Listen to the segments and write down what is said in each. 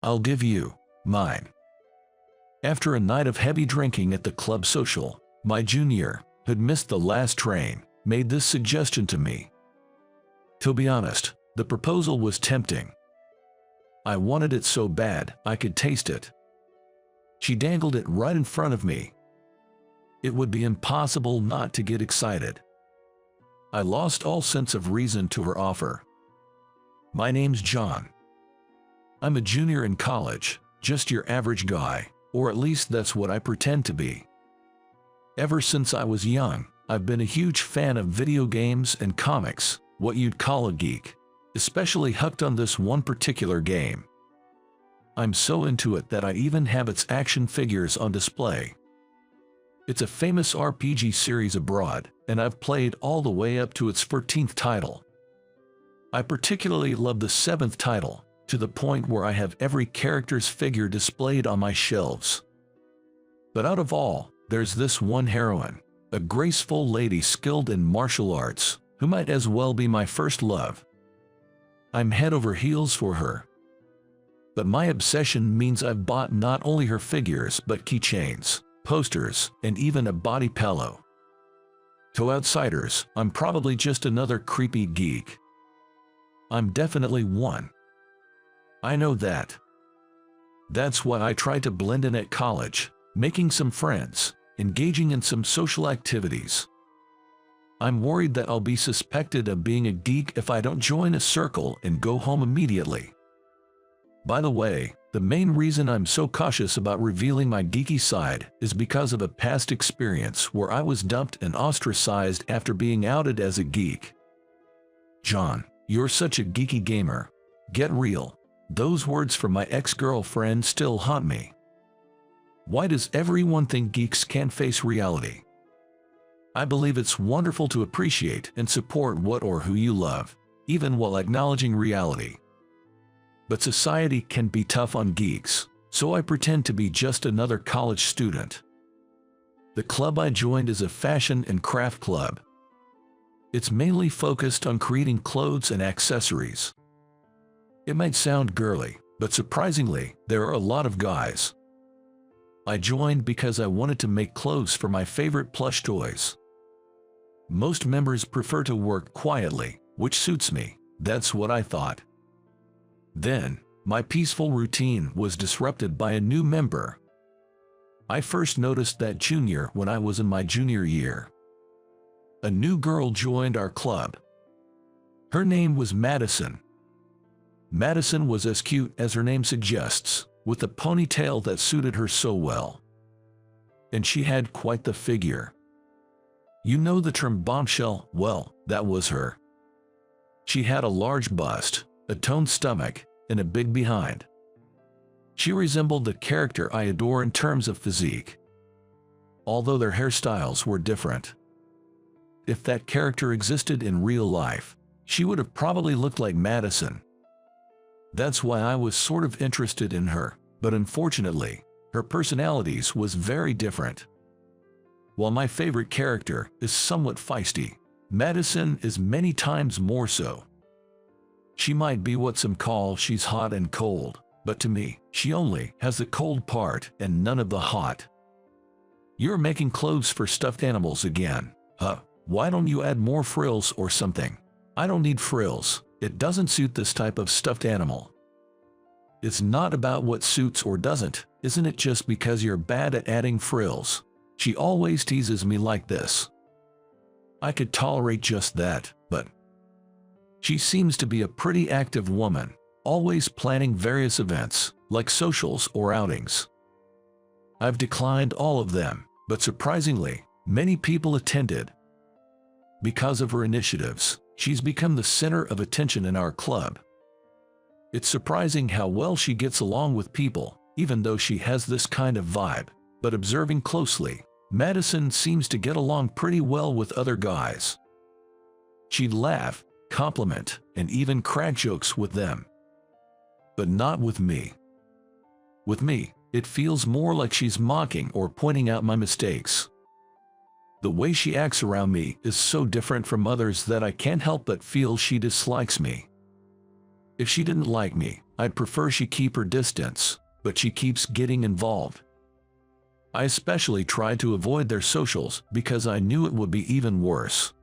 I'll give you mine. After a night of heavy drinking at the club social, my junior, who'd missed the last train, made this suggestion to me. To be honest, the proposal was tempting. I wanted it so bad I could taste it. She dangled it right in front of me. It would be impossible not to get excited. I lost all sense of reason to her offer. My name's John. I'm a junior in college, just your average guy, or at least that's what I pretend to be. Ever since I was young, I've been a huge fan of video games and comics, what you'd call a geek, especially hooked on this one particular game. I'm so into it that I even have its action figures on display. It's a famous RPG series abroad, and I've played all the way up to its 14th title. I particularly love the 7th title, to the point where I have every character's figure displayed on my shelves. But out of all, there's this one heroine, a graceful lady skilled in martial arts, who might as well be my first love. I'm head over heels for her. But my obsession means I've bought not only her figures but keychains, posters, and even a body pillow. To outsiders, I'm probably just another creepy geek. I'm definitely one. I know that. That's why I tried to blend in at college, making some friends, engaging in some social activities. I'm worried that I'll be suspected of being a geek if I don't join a circle and go home immediately. By the way, the main reason I'm so cautious about revealing my geeky side is because of a past experience where I was dumped and ostracized after being outed as a geek. John, you're such a geeky gamer. Get real. Those words from my ex-girlfriend still haunt me. Why does everyone think geeks can't face reality? I believe it's wonderful to appreciate and support what or who you love, even while acknowledging reality. But society can be tough on geeks, so I pretend to be just another college student. The club I joined is a fashion and craft club. It's mainly focused on creating clothes and accessories. It might sound girly, but surprisingly, there are a lot of guys. I joined because I wanted to make clothes for my favorite plush toys. Most members prefer to work quietly, which suits me. That's what I thought. Then, my peaceful routine was disrupted by a new member. I first noticed that junior when I was in my junior year. A new girl joined our club. Her name was Madison. Madison was as cute as her name suggests, with a ponytail that suited her so well. And she had quite the figure. You know the term bombshell? Well, that was her. She had a large bust, a toned stomach, and a big behind. She resembled the character I adore in terms of physique, although their hairstyles were different. If that character existed in real life, she would have probably looked like Madison. That's why I was sort of interested in her, but unfortunately, her personality was very different. While my favorite character is somewhat feisty, Madison is many times more so. She might be what some call she's hot and cold, but to me, she only has the cold part and none of the hot. You're making clothes for stuffed animals again, huh? Why don't you add more frills or something? I don't need frills. It doesn't suit this type of stuffed animal. It's not about what suits or doesn't, isn't it, just because you're bad at adding frills? She always teases me like this. I could tolerate just that, but she seems to be a pretty active woman, always planning various events, like socials or outings. I've declined all of them, but surprisingly, many people attended. Because of her initiatives, she's become the center of attention in our club. It's surprising how well she gets along with people, even though she has this kind of vibe. But observing closely, Madison seems to get along pretty well with other guys. She'd laugh, compliment, and even crack jokes with them. But not with me. With me, it feels more like she's mocking or pointing out my mistakes. The way she acts around me is so different from others that I can't help but feel she dislikes me. If she didn't like me, I'd prefer she keep her distance, but she keeps getting involved. I especially tried to avoid their socials because I knew it would be even worse.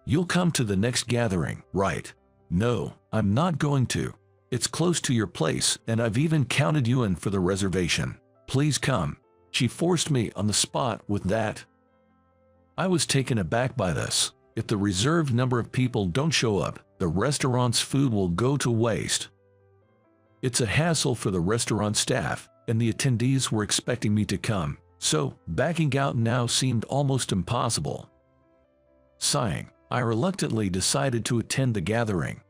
You'll come to the next gathering, right? No, I'm not going to. It's close to your place and I've even counted you in for the reservation. Please come. She forced me on the spot with that. I was taken aback by this. If the reserved number of people don't show up, the restaurant's food will go to waste. It's a hassle for the restaurant staff, and the attendees were expecting me to come, so backing out now seemed almost impossible. Sighing, I reluctantly decided to attend the gathering.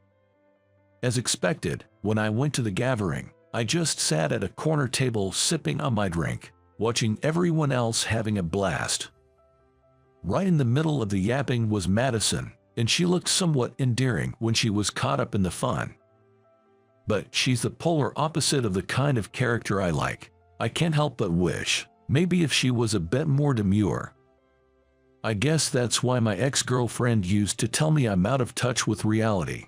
As expected, when I went to the gathering, I just sat at a corner table sipping on my drink, watching everyone else having a blast. Right in the middle of the yapping was Madison, and she looked somewhat endearing when she was caught up in the fun. But she's the polar opposite of the kind of character I like. I can't help but wish, maybe if she was a bit more demure. I guess that's why my ex-girlfriend used to tell me I'm out of touch with reality.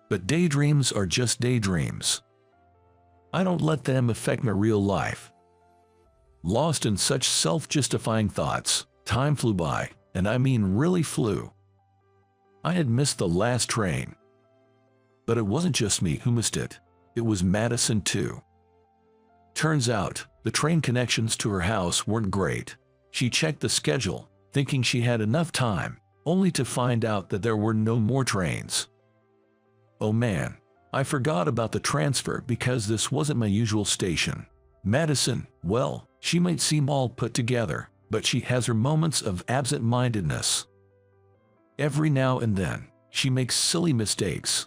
But daydreams are just daydreams. I don't let them affect my real life. Lost in such self-justifying thoughts, time flew by, and I mean really flew. I had missed the last train. But it wasn't just me who missed it. It was Madison too. Turns out, the train connections to her house weren't great. She checked the schedule, thinking she had enough time, only to find out that there were no more trains. Oh man, I forgot about the transfer because this wasn't my usual station. Madison, well, she might seem all put together, but she has her moments of absent-mindedness. Every now and then, she makes silly mistakes.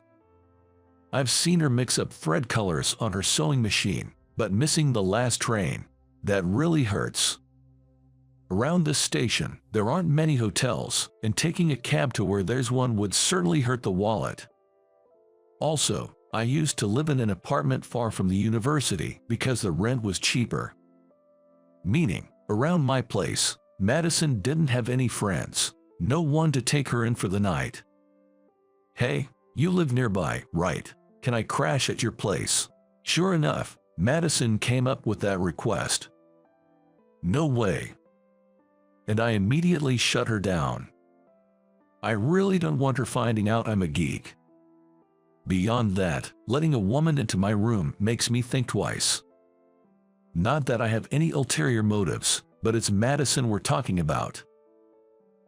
I've seen her mix up thread colors on her sewing machine, but missing the last train. That really hurts. Around this station, there aren't many hotels, and taking a cab to where there's one would certainly hurt the wallet. Also, I used to live in an apartment far from the university because the rent was cheaper. Meaning, around my place, Madison didn't have any friends, no one to take her in for the night. Hey, you live nearby, right? Can I crash at your place? Sure enough, Madison came up with that request. No way. And I immediately shut her down. I really don't want her finding out I'm a geek. Beyond that, letting a woman into my room makes me think twice. Not that I have any ulterior motives, but it's Madison we're talking about.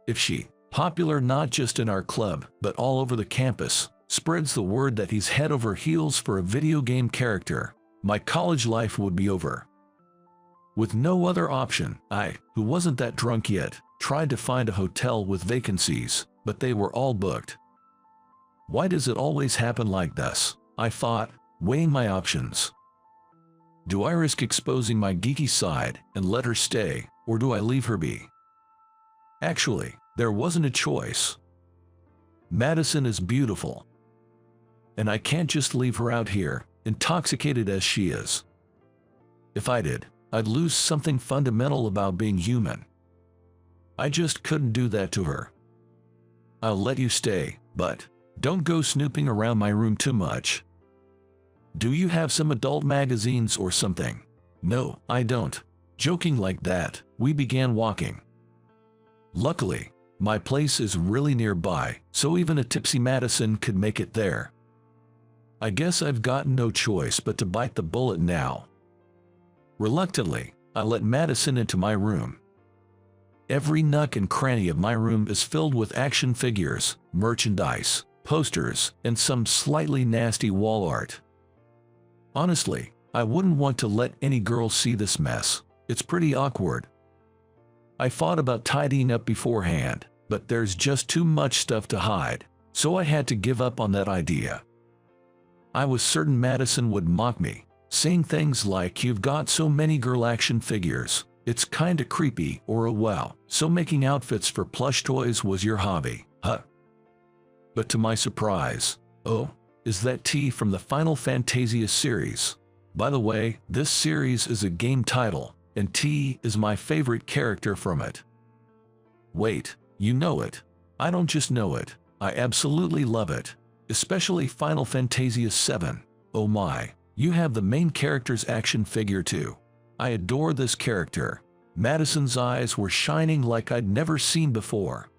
If she, popular not just in our club, but all over the campus, spreads the word that he's head over heels for a video game character, my college life would be over. With no other option, I, who wasn't that drunk yet, tried to find a hotel with vacancies, but they were all booked. Why does it always happen like this? I thought, weighing my options. Do I risk exposing my geeky side and let her stay, or do I leave her be? Actually, there wasn't a choice. Madison is beautiful. And I can't just leave her out here, intoxicated as she is. If I did, I'd lose something fundamental about being human. I just couldn't do that to her. I'll let you stay, but don't go snooping around my room too much. Do you have some adult magazines or something? No, I don't. Joking like that, we began walking. Luckily, my place is really nearby, so even a tipsy Madison could make it there. I guess I've got no choice but to bite the bullet now. Reluctantly, I let Madison into my room. Every nook and cranny of my room is filled with action figures, merchandise, posters, and some slightly nasty wall art. Honestly, I wouldn't want to let any girl see this mess. It's pretty awkward. I thought about tidying up beforehand, but there's just too much stuff to hide, so I had to give up on that idea. I was certain Madison would mock me, saying things like, "You've got so many girl action figures, it's kinda creepy," or "Oh wow, so making outfits for plush toys was your hobby, huh?" But to my surprise, oh, is that T from the Final Fantasy series. By the way, this series is a game title, and T is my favorite character from it. Wait, you know it? I don't just know it, I absolutely love it. Especially Final Fantasy VII. Oh my, you have the main character's action figure too. I adore this character. Madison's eyes were shining like I'd never seen before.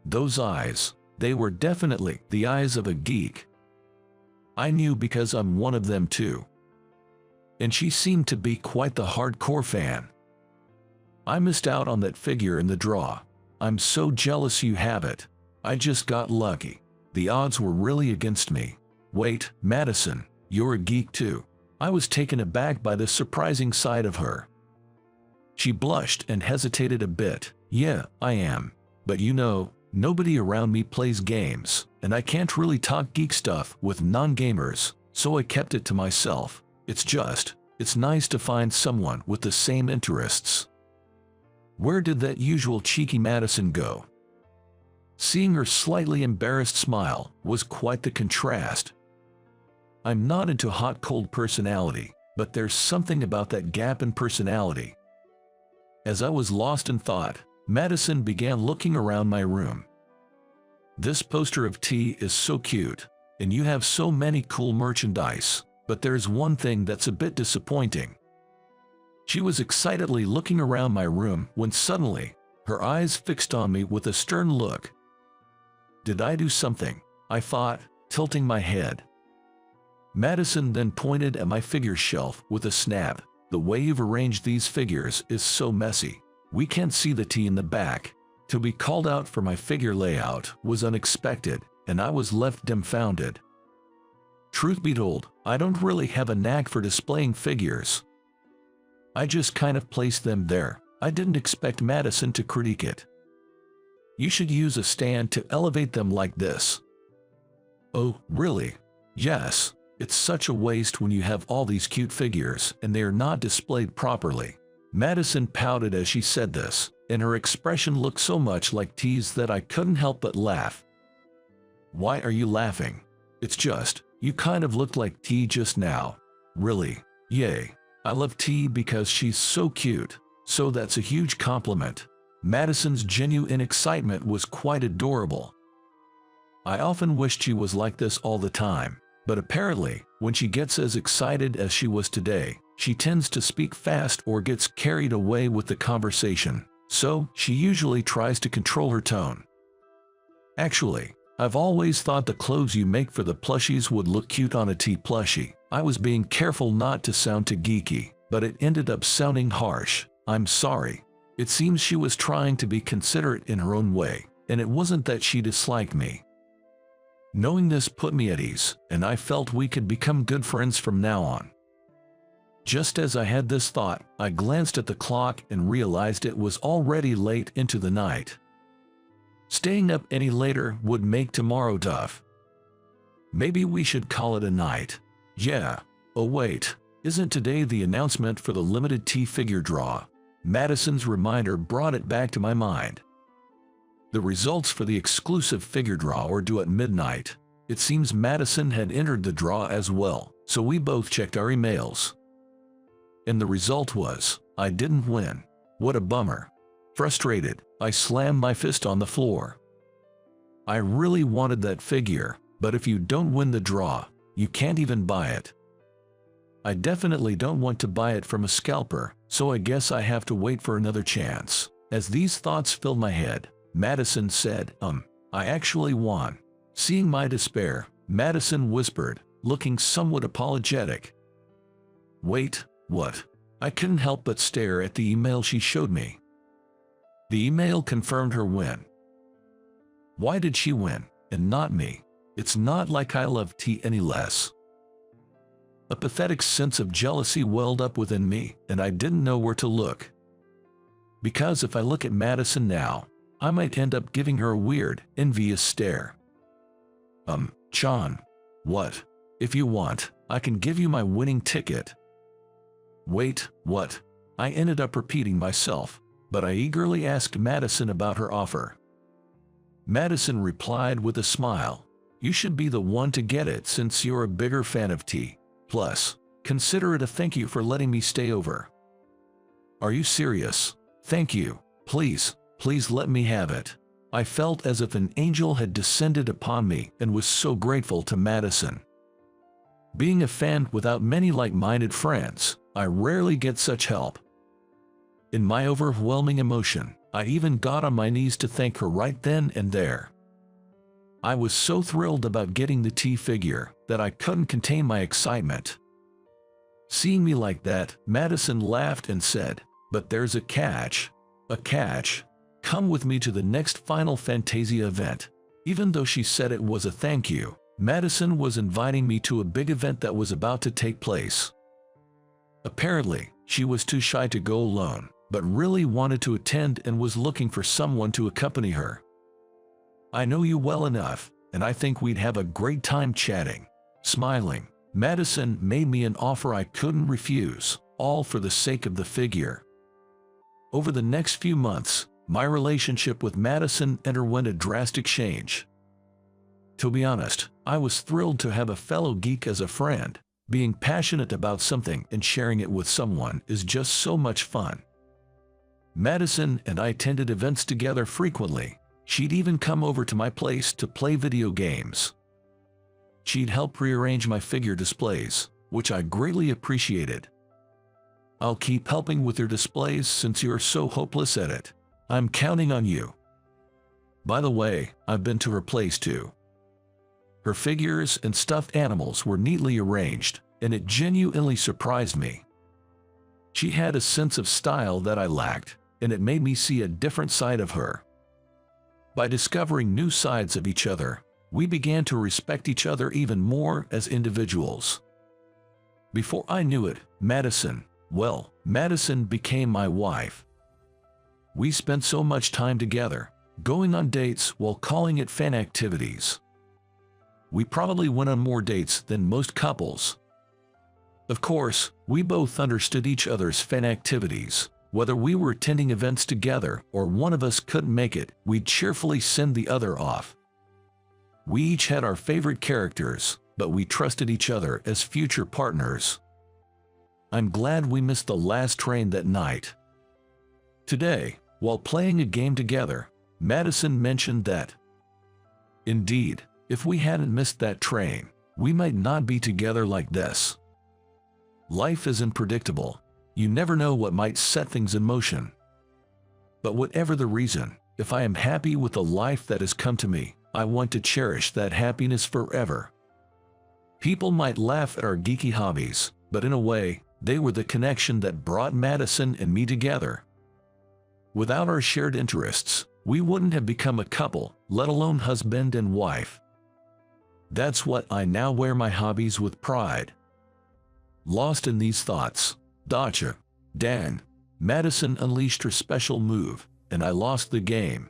Those eyes, they were definitely the eyes of a geek. I knew because I'm one of them too. And she seemed to be quite the hardcore fan. I missed out on that figure in the draw. I'm so jealous you have it. I just got lucky. The odds were really against me. Wait, Madison, you're a geek too. I was taken aback by this surprising side of her. She blushed and hesitated a bit. Yeah, I am. But you know, nobody around me plays games, and I can't really talk geek stuff with non-gamers, so I kept it to myself. It's nice to find someone with the same interests. Where did that usual cheeky Madison go? Seeing her slightly embarrassed smile was quite the contrast. I'm not into hot-cold personality, but there's something about that gap in personality. As I was lost in thought, Madison began looking around my room. This poster of T is so cute, and you have so many cool merchandise, but there's one thing that's a bit disappointing. She was excitedly looking around my room when suddenly, her eyes fixed on me with a stern look. Did I do something? I thought, tilting my head. Madison then pointed at my figure shelf with a snap. The way you've arranged these figures is so messy. We can't see the T in the back. To be called out for my figure layout was unexpected, and I was left dumbfounded. Truth be told, I don't really have a knack for displaying figures. I just kind of placed them there. I didn't expect Madison to critique it. You should use a stand to elevate them like this. Oh, really? Yes. It's such a waste when you have all these cute figures and they are not displayed properly. Madison pouted as she said this, and her expression looked so much like T's that I couldn't help but laugh. Why are you laughing? It's just, you kind of looked like T just now. Really? Yay. I love T because she's so cute, so that's a huge compliment. Madison's genuine excitement was quite adorable. I often wished she was like this all the time, but apparently, when she gets as excited as she was today, she tends to speak fast or gets carried away with the conversation, so she usually tries to control her tone. Actually, I've always thought the clothes you make for the plushies would look cute on a T plushie. I was being careful not to sound too geeky, but it ended up sounding harsh. I'm sorry. It seems she was trying to be considerate in her own way, and it wasn't that she disliked me. Knowing this put me at ease, and I felt we could become good friends from now on. Just as I had this thought, I glanced at the clock and realized it was already late into the night. Staying up any later would make tomorrow tough. Maybe we should call it a night. Yeah. Oh wait, isn't today the announcement for the limited T figure draw? Madison's reminder brought it back to my mind. The results for the exclusive figure draw are due at midnight. It seems Madison had entered the draw as well, so we both checked our emails. And the result was, I didn't win. What a bummer. Frustrated, I slammed my fist on the floor. I really wanted that figure, but if you don't win the draw, you can't even buy it. I definitely don't want to buy it from a scalper, so I guess I have to wait for another chance. As these thoughts filled my head, Madison said, I actually won. Seeing my despair, Madison whispered, looking somewhat apologetic. Wait, what? I couldn't help but stare at the email she showed me. The email confirmed her win. Why did she win, and not me? It's not like I love T any less. A pathetic sense of jealousy welled up within me, and I didn't know where to look. Because if I look at Madison now, I might end up giving her a weird, envious stare. John. What? If you want, I can give you my winning ticket. Wait, what? I ended up repeating myself, but I eagerly asked Madison about her offer. Madison replied with a smile. You should be the one to get it since you're a bigger fan of T. Plus, consider it a thank you for letting me stay over. Are you serious? Thank you. Please, please let me have it. I felt as if an angel had descended upon me and was so grateful to Madison. Being a fan without many like-minded friends, I rarely get such help. In my overwhelming emotion, I even got on my knees to thank her right then and there. I was so thrilled about getting the T figure that I couldn't contain my excitement. Seeing me like that, Madison laughed and said, "But there's a catch. A catch. Come with me to the next Final Fantasia event." Even though she said it was a thank you, Madison was inviting me to a big event that was about to take place. Apparently, she was too shy to go alone, but really wanted to attend and was looking for someone to accompany her. "I know you well enough, and I think we'd have a great time chatting." Smiling, Madison made me an offer I couldn't refuse, all for the sake of the figure. Over the next few months, my relationship with Madison underwent a drastic change. To be honest, I was thrilled to have a fellow geek as a friend. Being passionate about something and sharing it with someone is just so much fun. Madison and I attended events together frequently. She'd even come over to my place to play video games. She'd help rearrange my figure displays, which I greatly appreciated. "I'll keep helping with your displays since you're so hopeless at it. I'm counting on you." By the way, I've been to her place too. Her figures and stuffed animals were neatly arranged, and it genuinely surprised me. She had a sense of style that I lacked, and it made me see a different side of her. By discovering new sides of each other, we began to respect each other even more as individuals. Before I knew it, Madison became my wife. We spent so much time together, going on dates while calling it fan activities. We probably went on more dates than most couples. Of course, we both understood each other's fan activities. Whether we were attending events together or one of us couldn't make it, we'd cheerfully send the other off. We each had our favorite characters, but we trusted each other as future partners. I'm glad we missed the last train that night. Today, while playing a game together, Madison mentioned that, "Indeed, if we hadn't missed that train, we might not be together like this." Life is unpredictable. You never know what might set things in motion. But whatever the reason, if I am happy with the life that has come to me, I want to cherish that happiness forever. People might laugh at our geeky hobbies, but in a way, they were the connection that brought Madison and me together. Without our shared interests, we wouldn't have become a couple, let alone husband and wife. That's what I now wear my hobbies with pride. Lost in these thoughts, Madison unleashed her special move, and I lost the game.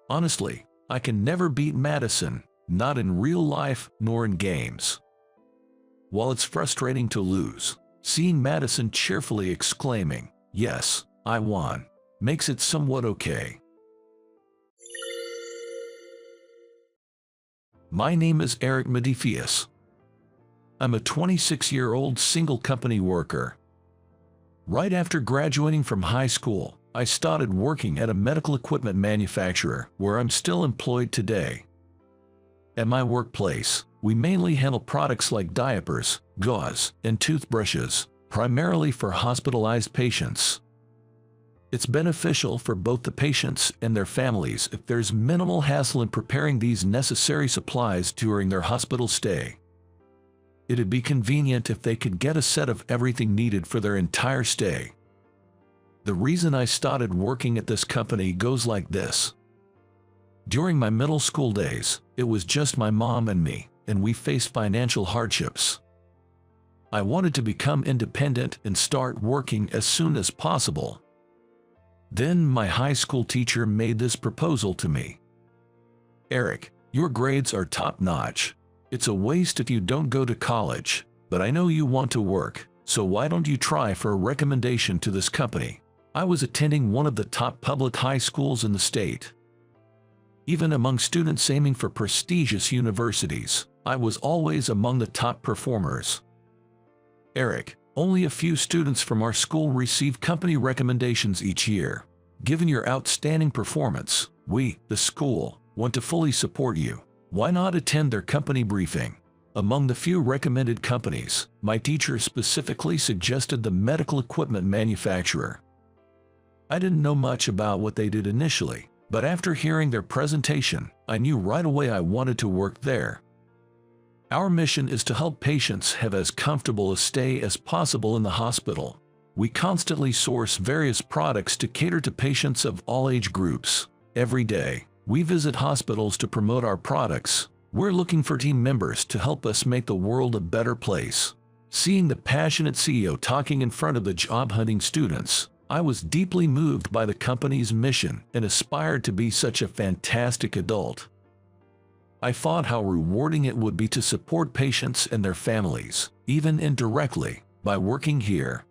Honestly, I can never beat Madison, not in real life nor in games. While it's frustrating to lose, seeing Madison cheerfully exclaiming, "Yes, I won," makes it somewhat okay. My name is Eric Meticulously. I'm a 26-year-old single company worker. Right after graduating from high school, I started working at a medical equipment manufacturer where I'm still employed today. At my workplace, we mainly handle products like diapers, gauze, and toothbrushes, primarily for hospitalized patients. It's beneficial for both the patients and their families if there's minimal hassle in preparing these necessary supplies during their hospital stay. It'd be convenient if they could get a set of everything needed for their entire stay. The reason I started working at this company goes like this. During my middle school days, it was just my mom and me, and we faced financial hardships. I wanted to become independent and start working as soon as possible. Then my high school teacher made this proposal to me. "Eric, your grades are top-notch. It's a waste if you don't go to college, but I know you want to work, so why don't you try for a recommendation to this company?" I was attending one of the top public high schools in the state. Even among students aiming for prestigious universities, I was always among the top performers. "Eric, only a few students from our school receive company recommendations each year. Given your outstanding performance, we, the school, want to fully support you. Why not attend their company briefing?" Among the few recommended companies, my teacher specifically suggested the medical equipment manufacturer. I didn't know much about what they did initially, but after hearing their presentation, I knew right away I wanted to work there. Our mission is to help patients have as comfortable a stay as possible in the hospital. We constantly source various products to cater to patients of all age groups. Every day, we visit hospitals to promote our products. We're looking for team members to help us make the world a better place. Seeing the passionate CEO talking in front of the job-hunting students, I was deeply moved by the company's mission and aspired to be such a fantastic adult. I thought how rewarding it would be to support patients and their families, even indirectly, by working here.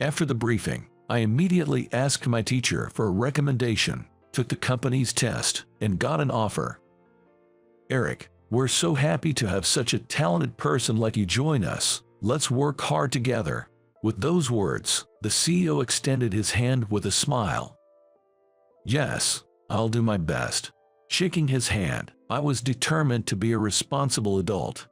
After the briefing, I immediately asked my teacher for a recommendation, took the company's test, and got an offer. "Eric, we're so happy to have such a talented person like you join us. Let's work hard together." With those words, the CEO extended his hand with a smile. "Yes, I'll do my best." Shaking his hand, I was determined to be a responsible adult.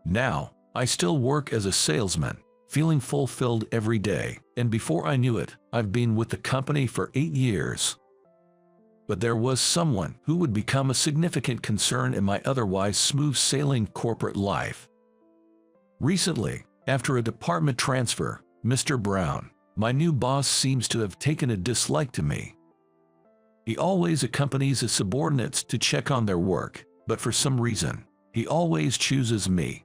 Now, I still work as a salesman, feeling fulfilled every day, and before I knew it, I've been with the company for 8 years. But there was someone who would become a significant concern in my otherwise smooth-sailing corporate life. Recently, after a department transfer, Mr. Brown, my new boss, seems to have taken a dislike to me. He always accompanies his subordinates to check on their work, but for some reason, he always chooses me.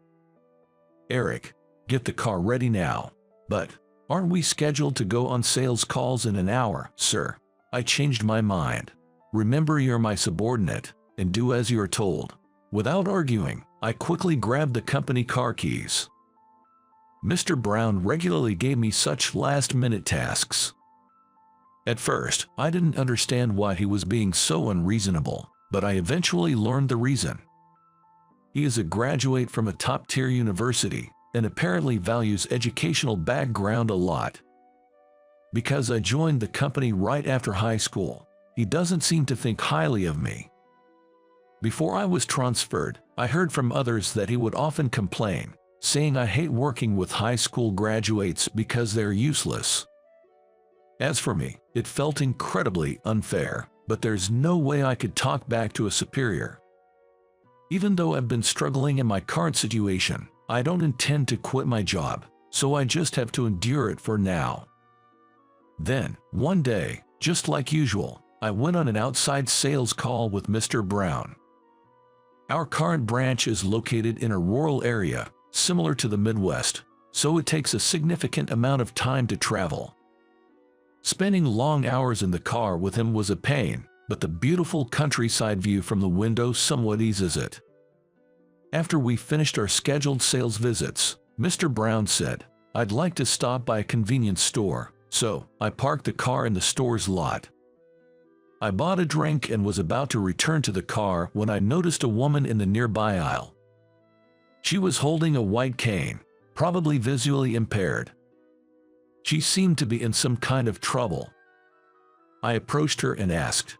"Eric, get the car ready now." "But aren't we scheduled to go on sales calls in an hour, sir?" I changed my mind. "Remember, you're my subordinate, and do as you are told." Without arguing, I quickly grabbed the company car keys. Mr. Brown regularly gave me such last-minute tasks. At first, I didn't understand why he was being so unreasonable, but I eventually learned the reason. He is a graduate from a top-tier university and apparently values educational background a lot. Because I joined the company right after high school, he doesn't seem to think highly of me. Before I was transferred, I heard from others that he would often complain, saying I hate working with high school graduates because they're useless. As for me, it felt incredibly unfair, but there's no way I could talk back to a superior. Even though I've been struggling in my current situation, I don't intend to quit my job, so I just have to endure it for now. Then, one day, just like usual, I went on an outside sales call with Mr. Brown. Our current branch is located in a rural area, similar to the Midwest, so it takes a significant amount of time to travel. Spending long hours in the car with him was a pain, but the beautiful countryside view from the window somewhat eases it. After we finished our scheduled sales visits, Mr. Brown said, "I'd like to stop by a convenience store," so I parked the car in the store's lot. I bought a drink and was about to return to the car when I noticed a woman in the nearby aisle. She was holding a white cane, probably visually impaired. She seemed to be in some kind of trouble. I approached her and asked,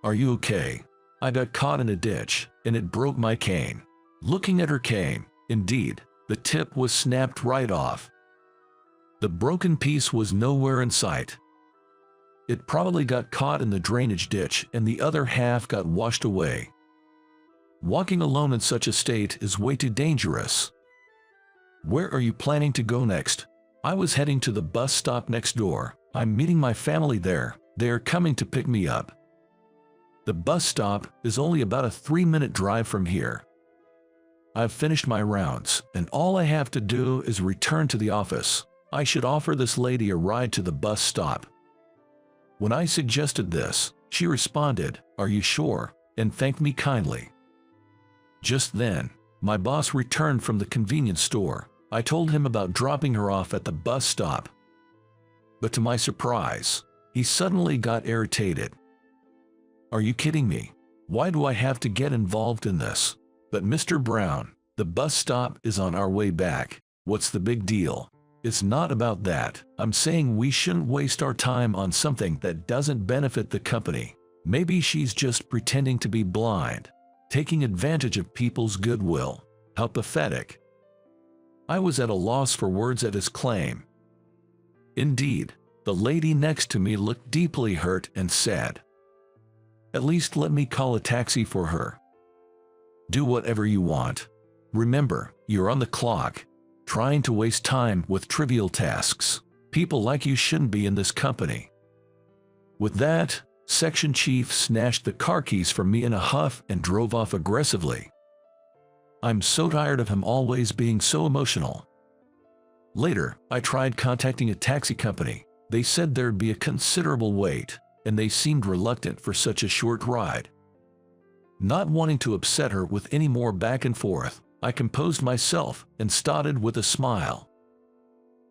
"Are you okay? I got caught in a ditch, and it broke my cane." Looking at her cane, indeed, the tip was snapped right off. The broken piece was nowhere in sight. It probably got caught in the drainage ditch and the other half got washed away. Walking alone in such a state is way too dangerous. "Where are you planning to go next?" "I was heading to the bus stop next door. I'm meeting my family there. They are coming to pick me up." The bus stop is only about a 3-minute drive from here. I've finished my rounds, and all I have to do is return to the office. I should offer this lady a ride to the bus stop. When I suggested this, she responded, "Are you sure?" and thanked me kindly. Just then, my boss returned from the convenience store. I told him about dropping her off at the bus stop. But to my surprise, he suddenly got irritated. "Are you kidding me? Why do I have to get involved in this?" "But Mr. Brown, the bus stop is on our way back. What's the big deal?" "It's not about that. I'm saying we shouldn't waste our time on something that doesn't benefit the company." Maybe she's just pretending to be blind. taking advantage of people's goodwill. How pathetic. I was at a loss for words at his claim. Indeed, the lady next to me looked deeply hurt and said, "At least let me call a taxi for her." "Do whatever you want. Remember, you're on the clock. Trying to waste time with trivial tasks. People like you shouldn't be in this company." With that, Section Chief snatched the car keys from me in a huff and drove off aggressively. I'm so tired of him always being so emotional. Later, I tried contacting a taxi company. They said there'd be a considerable wait, and they seemed reluctant for such a short ride. Not wanting to upset her with any more back and forth, I composed myself and started with a smile.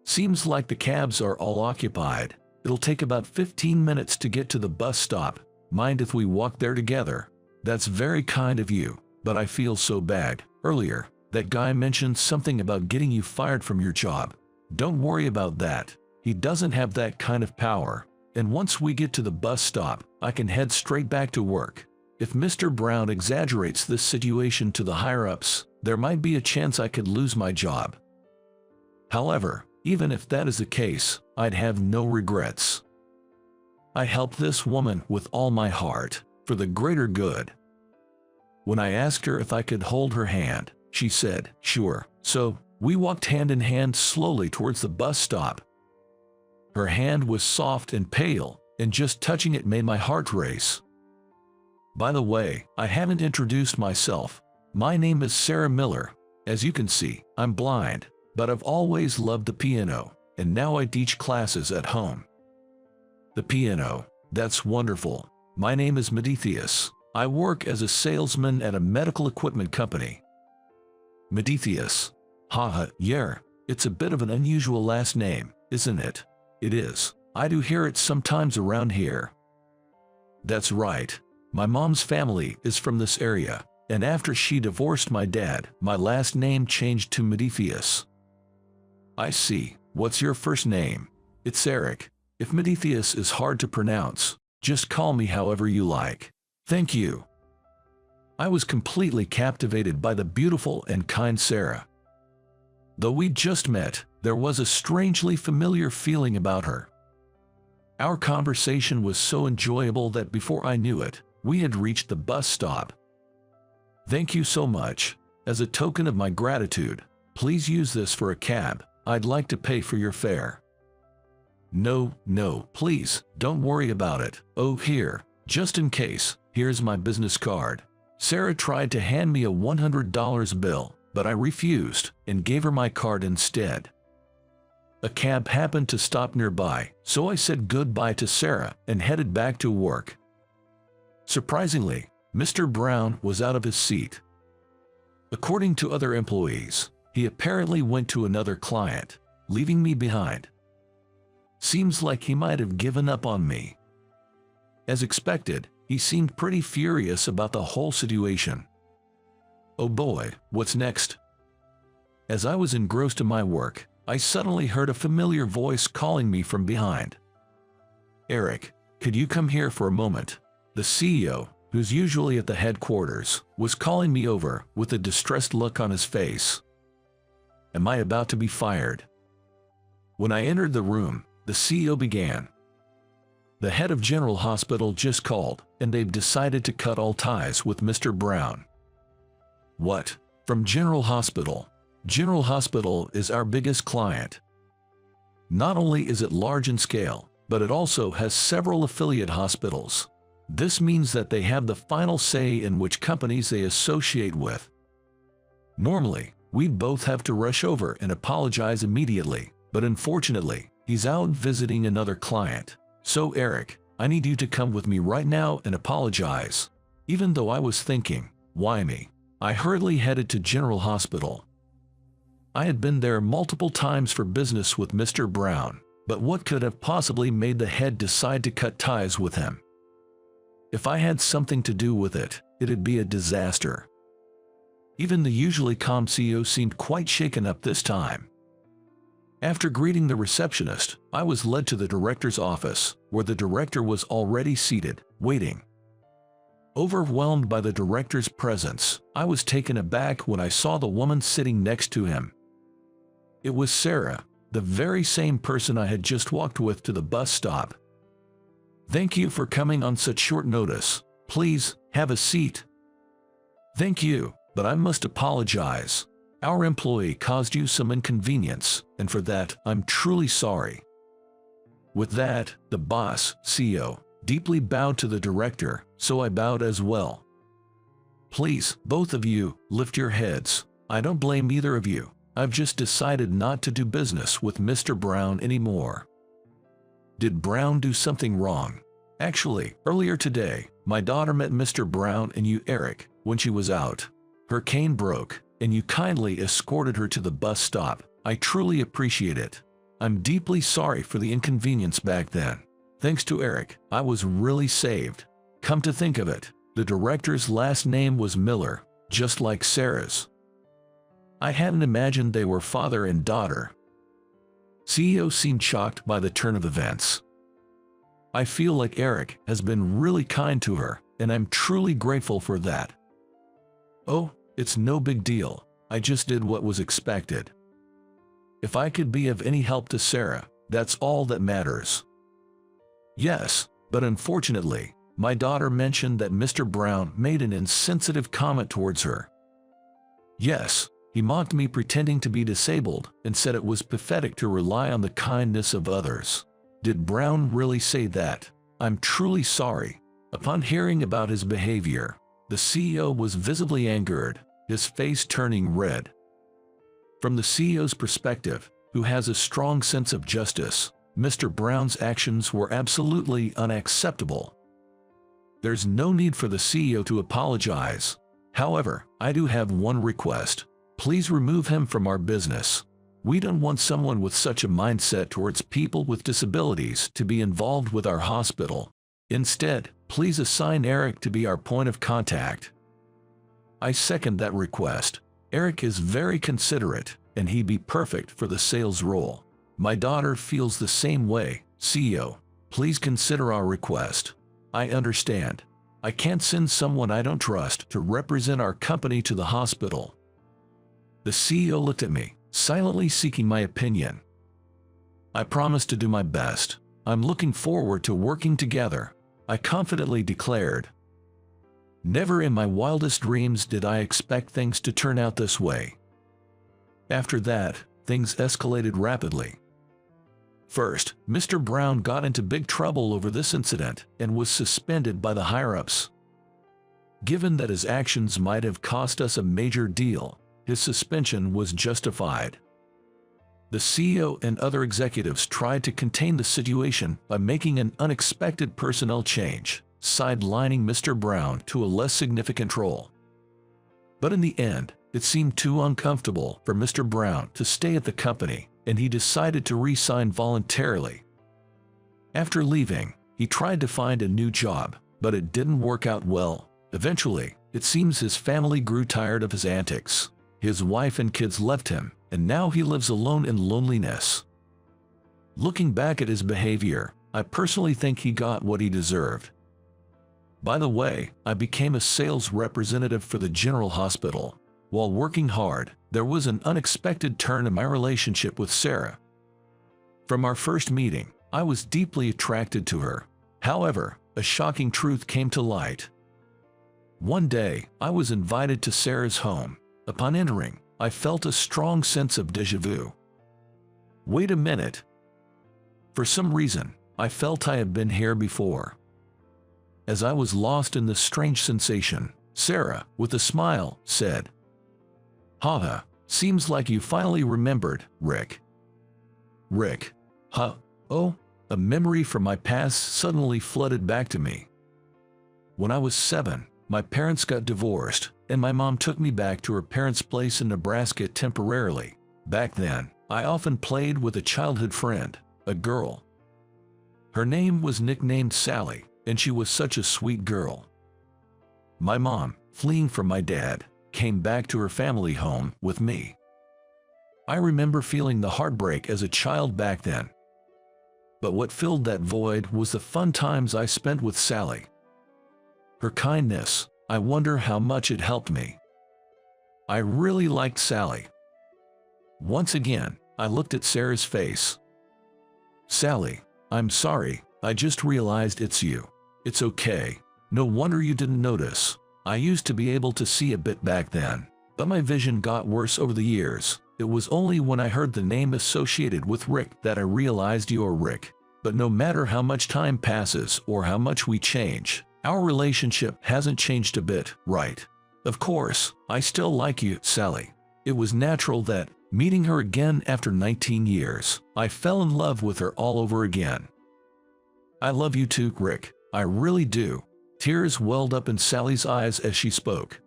"Seems like the cabs are all occupied. It'll take about 15 minutes to get to the bus stop. Mind if we walk there together?" "That's very kind of you, but I feel so bad. Earlier, that guy mentioned something about getting you fired from your job. Don't worry about that. He doesn't have that kind of power. And once we get to the bus stop, I can head straight back to work. If Mr. Brown exaggerates this situation to the higher-ups, there might be a chance I could lose my job. However, even if that is the case, I'd have no regrets. I helped this woman with all my heart, for the greater good." When I asked her if I could hold her hand, she said, "Sure." So, we walked hand in hand slowly towards the bus stop. Her hand was soft and pale, and just touching it made my heart race. By the way, I haven't introduced myself. My name is Sarah Miller. As you can see, I'm blind, but I've always loved the piano, and now I teach classes at home. "The piano, that's wonderful. My name is Meticulously. I work as a salesman at a medical equipment company." Meticulously. Haha, yeah, it's a bit of an unusual last name, isn't it? "It is. I do hear it sometimes around here." "That's right. My mom's family is from this area, and after she divorced my dad, my last name changed to Meticulously." "I see. What's your first name?" "It's Eric. If Meticulously is hard to pronounce, just call me however you like." "Thank you." I was completely captivated by the beautiful and kind Sarah. Though we'd just met, there was a strangely familiar feeling about her. Our conversation was so enjoyable that before I knew it, we had reached the bus stop. "Thank you so much. As a token of my gratitude, please use this for a cab. I'd like to pay for your fare." No, please, don't worry about it. "Oh, here, just in case, here's my business card." Sarah tried to hand me a $100 bill, but I refused and gave her my card instead. A cab happened to stop nearby, so I said goodbye to Sarah and headed back to work. Surprisingly, Mr. Brown was out of his seat. According to other employees, he apparently went to another client, leaving me behind. Seems like he might have given up on me. As expected, he seemed pretty furious about the whole situation. Oh boy, what's next? As I was engrossed in my work, I suddenly heard a familiar voice calling me from behind. "Eric, could you come here for a moment?" The CEO, who's usually at the headquarters, was calling me over with a distressed look on his face. Am I about to be fired? When I entered the room, the CEO began. "The head of General Hospital just called, and they've decided to cut all ties with Mr. Brown." "What? From General Hospital?" "General Hospital is our biggest client. Not only is it large in scale, but it also has several affiliate hospitals. This means that they have the final say in which companies they associate with. Normally, we'd both have to rush over and apologize immediately, but unfortunately, he's out visiting another client. So Eric, I need you to come with me right now and apologize." Even though I was thinking, why me? I hurriedly headed to General Hospital. I had been there multiple times for business with Mr. Brown, but what could have possibly made the head decide to cut ties with him? If I had something to do with it, it'd be a disaster. Even the usually calm CEO seemed quite shaken up this time. After greeting the receptionist, I was led to the director's office, where the director was already seated, waiting. Overwhelmed by the director's presence, I was taken aback when I saw the woman sitting next to him. It was Sarah, the very same person I had just walked with to the bus stop. "Thank you for coming on such short notice. Please, have a seat." "Thank you, but I must apologize. Our employee caused you some inconvenience, and for that, I'm truly sorry." With that, the boss, CEO, deeply bowed to the director, so I bowed as well. "Please, both of you, lift your heads. I don't blame either of you. I've just decided not to do business with Mr. Brown anymore." Did Brown do something wrong? Actually, earlier today, my daughter met Mr. Brown and you, Eric, when she was out. Her cane broke, and you kindly escorted her to the bus stop. I truly appreciate it. I'm deeply sorry for the inconvenience back then. Thanks to Eric, I was really saved. Come to think of it, the director's last name was Miller, just like Sarah's. I hadn't imagined they were father and daughter. CEO seemed shocked by the turn of events. "I feel like Eric has been really kind to her, and I'm truly grateful for that." "Oh, it's no big deal. I just did what was expected. If I could be of any help to Sarah, that's all that matters." "Yes, but unfortunately, my daughter mentioned that Mr. Brown made an insensitive comment towards her." "Yes, he mocked me pretending to be disabled and said it was pathetic to rely on the kindness of others." "Did Brown really say that? I'm truly sorry." Upon hearing about his behavior, the CEO was visibly angered, his face turning red. From the CEO's perspective, who has a strong sense of justice, Mr. Brown's actions were absolutely unacceptable. There's no need for the CEO to apologize. However, I do have one request. Please remove him from our business. We don't want someone with such a mindset towards people with disabilities to be involved with our hospital. Instead, please assign Eric to be our point of contact. I second that request. Eric is very considerate, and he'd be perfect for the sales role. My daughter feels the same way. CEO, please consider our request. I understand. I can't send someone I don't trust to represent our company to the hospital. The CEO looked at me, silently seeking my opinion. I promise to do my best. I'm looking forward to working together, I confidently declared. Never in my wildest dreams did I expect things to turn out this way. After that, things escalated rapidly. First, Mr. Brown got into big trouble over this incident and was suspended by the higher-ups. Given that his actions might have cost us a major deal, his suspension was justified. The CEO and other executives tried to contain the situation by making an unexpected personnel change, sidelining Mr. Brown to a less significant role. But in the end, it seemed too uncomfortable for Mr. Brown to stay at the company, and he decided to resign voluntarily. After leaving, he tried to find a new job, but it didn't work out well. Eventually, it seems his family grew tired of his antics. His wife and kids left him, and now he lives alone in loneliness. Looking back at his behavior, I personally think he got what he deserved. By the way, I became a sales representative for the General Hospital. While working hard, there was an unexpected turn in my relationship with Sarah. From our first meeting, I was deeply attracted to her. However, a shocking truth came to light. One day, I was invited to Sarah's home. Upon entering, I felt a strong sense of déjà vu. Wait a minute. For some reason, I felt I had been here before. As I was lost in this strange sensation, Sarah, with a smile, said, "Haha, seems like you finally remembered, Rick." Rick. Huh? Oh, a memory from my past suddenly flooded back to me. When I was 7, my parents got divorced, and my mom took me back to her parents' place in Nebraska temporarily. Back then, I often played with a childhood friend, a girl. Her name was nicknamed Sally, and she was such a sweet girl. My mom, fleeing from my dad, came back to her family home with me. I remember feeling the heartbreak as a child back then. But what filled that void was the fun times I spent with Sally. her kindness, I wonder how much it helped me. I really liked Sally. Once again, I looked at Sarah's face. Sally, I'm sorry, I just realized it's you. It's okay. No wonder you didn't notice. I used to be able to see a bit back then, but my vision got worse over the years. It was only when I heard the name associated with Rick that I realized you're Rick. But no matter how much time passes or how much we change, our relationship hasn't changed a bit, right? Of course, I still like you, Sally. It was natural that, meeting her again after 19 years, I fell in love with her all over again. I love you too, Rick. I really do. Tears welled up in Sally's eyes as she spoke.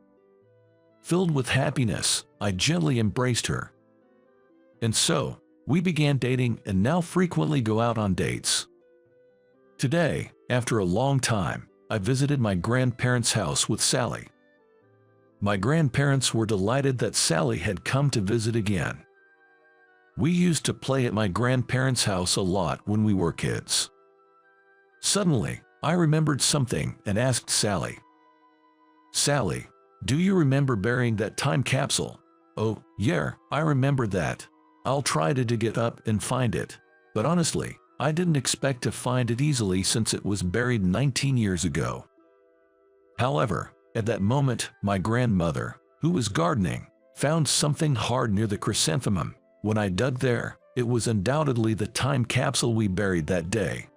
Filled with happiness, I gently embraced her. And so, we began dating and now frequently go out on dates. Today, after a long time, I visited my grandparents' house with Sally. My grandparents were delighted that Sally had come to visit again. We used to play at my grandparents' house a lot when we were kids. Suddenly, I remembered something and asked Sally. Sally, do you remember burying that time capsule? Oh, yeah, I remember that. I'll try to dig it up and find it. But honestly, I didn't expect to find it easily since it was buried 19 years ago. However, at that moment, my grandmother, who was gardening, found something hard near the chrysanthemum. When I dug there, it was undoubtedly the time capsule we buried that day.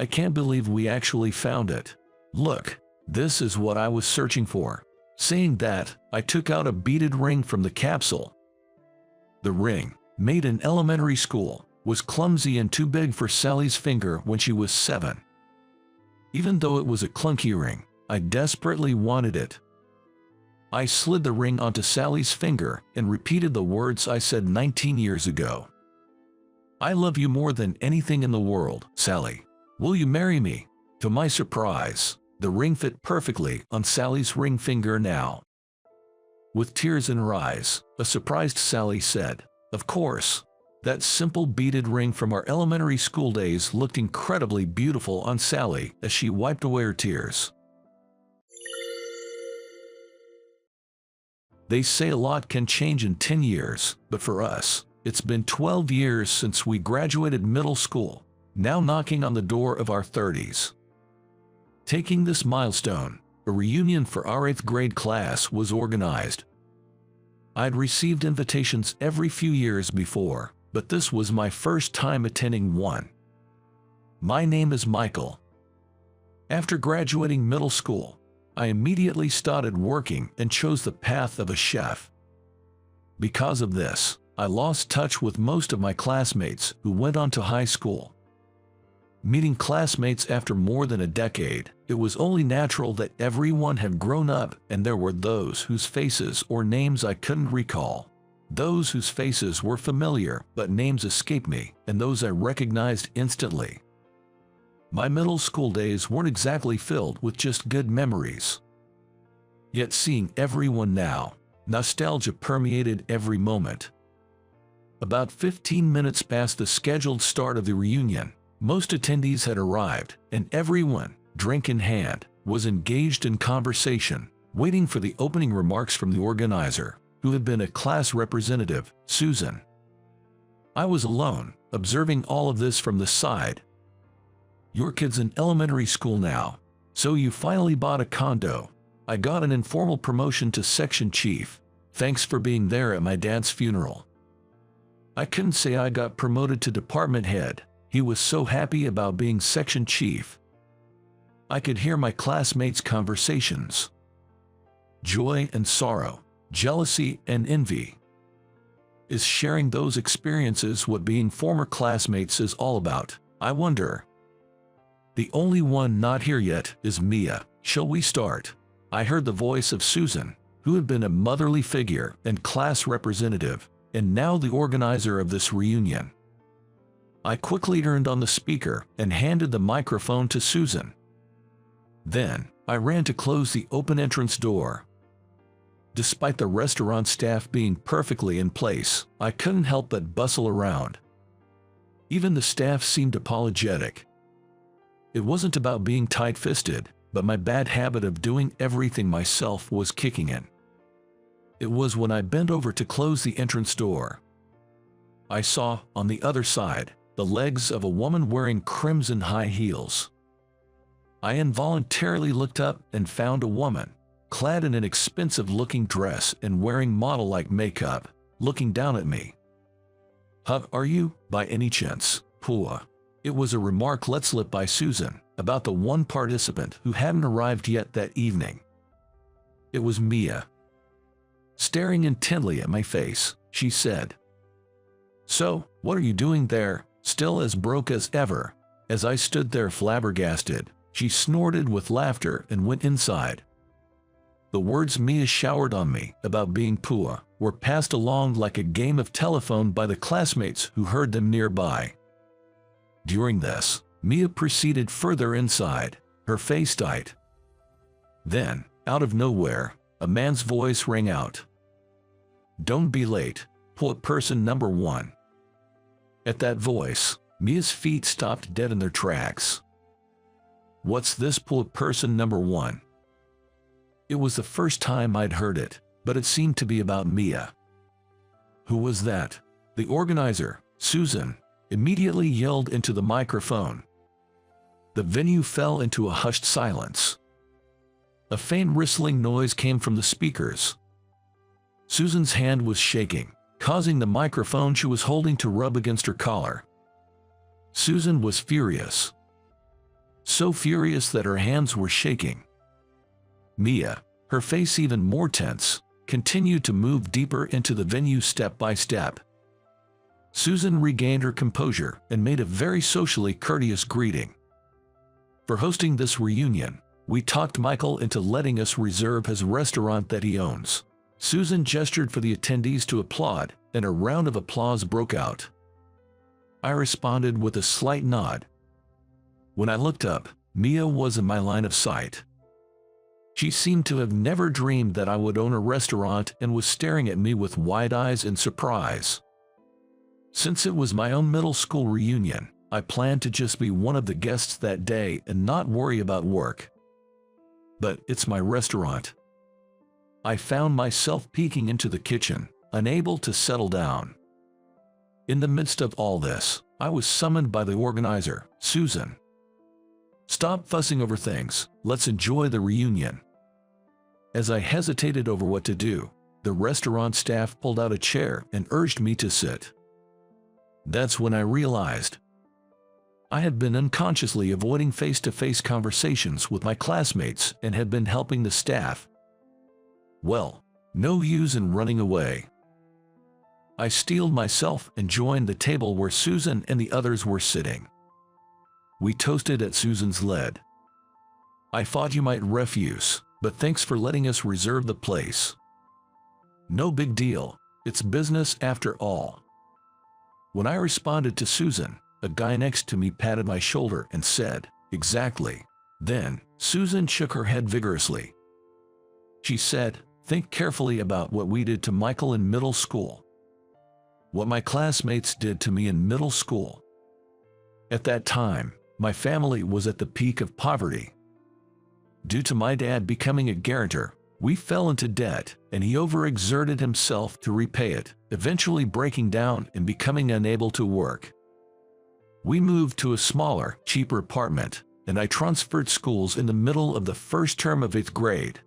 I can't believe we actually found it. Look, this is what I was searching for. Saying that, I took out a beaded ring from the capsule. The ring, made in elementary school, was clumsy and too big for Sally's finger when she was 7. Even though it was a clunky ring, I desperately wanted it. I slid the ring onto Sally's finger and repeated the words I said 19 years ago. I love you more than anything in the world, Sally. Will you marry me? To my surprise, the ring fit perfectly on Sally's ring finger now. With tears in her eyes, a surprised Sally said, "Of course." That simple beaded ring from our elementary school days looked incredibly beautiful on Sally as she wiped away her tears. They say a lot can change in 10 years, but for us, it's been 12 years since we graduated middle school, now knocking on the door of our 30s. Taking this milestone, a reunion for our 8th grade class was organized. I'd received invitations every few years before, but this was my first time attending one. My name is Michael. After graduating middle school, I immediately started working and chose the path of a chef. Because of this, I lost touch with most of my classmates who went on to high school. Meeting classmates after more than a decade, it was only natural that everyone had grown up, and there were those whose faces or names I couldn't recall. Those whose faces were familiar but names escaped me, and those I recognized instantly. My middle school days weren't exactly filled with just good memories. Yet seeing everyone now, nostalgia permeated every moment. About 15 minutes past the scheduled start of the reunion, most attendees had arrived, and everyone, drink in hand, was engaged in conversation, waiting for the opening remarks from the organizer, who had been a class representative, Susan. I was alone, observing all of this from the side. "Your kid's in elementary school now, so you finally bought a condo. I got an informal promotion to section chief. Thanks for being there at my dad's funeral." I couldn't say I got promoted to department head. He was so happy about being section chief. I could hear my classmates' conversations. Joy and sorrow, jealousy and envy. Is sharing those experiences what being former classmates is all about, I wonder? The only one not here yet is Mia. Shall we start? I heard the voice of Susan, who had been a motherly figure and class representative, and now the organizer of this reunion. I quickly turned on the speaker and handed the microphone to Susan. Then, I ran to close the open entrance door. Despite the restaurant staff being perfectly in place, I couldn't help but bustle around. Even the staff seemed apologetic. It wasn't about being tight-fisted, but but my bad habit of doing everything myself was kicking in. It was when I bent over to close the entrance door. I saw, on the other side, the legs of a woman wearing crimson high heels. I involuntarily looked up and found a woman, clad in an expensive-looking dress and wearing model-like makeup, looking down at me. "Huh, are you, by any chance, Pua?" It was a remark let slip by Susan about the one participant who hadn't arrived yet that evening. It was Mia. Staring intently at my face, she said, "So, what are you doing there, still as broke as ever?" As I stood there flabbergasted, she snorted with laughter and went inside. The words Mia showered on me about being Pua were passed along like a game of telephone by the classmates who heard them nearby. During this, Mia proceeded further inside, her face tight. Then, out of nowhere, a man's voice rang out. "Don't be late, Pua person number 1." At that voice, Mia's feet stopped dead in their tracks. "What's this Pua person number 1?" It was the first time I'd heard it, but it seemed to be about Mia. "Who was that?" The organizer, Susan, immediately yelled into the microphone. The venue fell into a hushed silence. A faint rustling noise came from the speakers. Susan's hand was shaking, causing the microphone she was holding to rub against her collar. Susan was furious. So furious that her hands were shaking. Mia, her face even more tense, continued to move deeper into the venue step by step. Susan regained her composure and made a very socially courteous greeting. For hosting this reunion, we talked Michael into letting us reserve his restaurant that he owns. Susan gestured for the attendees to applaud, and a round of applause broke out. I responded with a slight nod. When I looked up, Mia was in my line of sight. She seemed to have never dreamed that I would own a restaurant and was staring at me with wide eyes in surprise. Since it was my own middle school reunion, I planned to just be one of the guests that day and not worry about work. But it's my restaurant. I found myself peeking into the kitchen, unable to settle down. In the midst of all this, I was summoned by the organizer, Susan. "Stop fussing over things, let's enjoy the reunion." As I hesitated over what to do, the restaurant staff pulled out a chair and urged me to sit. That's when I realized I had been unconsciously avoiding face-to-face conversations with my classmates and had been helping the staff. Well, no use in running away. I steeled myself and joined the table where Susan and the others were sitting. We toasted at Susan's lead. "I thought you might refuse, but thanks for letting us reserve the place." "No big deal, it's business after all." When I responded to Susan, a guy next to me patted my shoulder and said, "Exactly." Then, Susan shook her head vigorously. She said, "Think carefully about what we did to Michael in middle school. What my classmates did to me in middle school. At that time, my family was at the peak of poverty. Due to my dad becoming a guarantor, we fell into debt, and he overexerted himself to repay it, eventually breaking down and becoming unable to work. We moved to a smaller, cheaper apartment, and I transferred schools in the middle of the first term of 8th grade.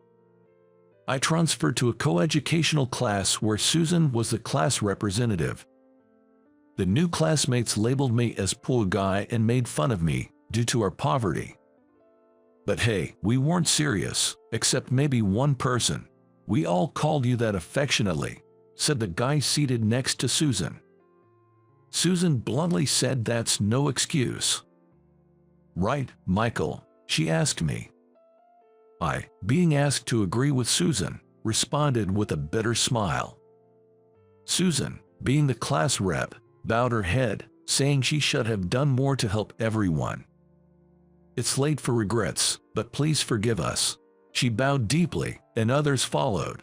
I transferred to a coeducational class where Susan was the class representative. The new classmates labeled me as poor guy and made fun of me due to our poverty. But hey, we weren't serious, except maybe one person. We all called you that affectionately," said the guy seated next to Susan. Susan bluntly said that's no excuse. "Right, Michael?" she asked me. I, being asked to agree with Susan, responded with a bitter smile. Susan, being the class rep, bowed her head, saying she should have done more to help everyone. "It's late for regrets, but please forgive us." She bowed deeply, and others followed.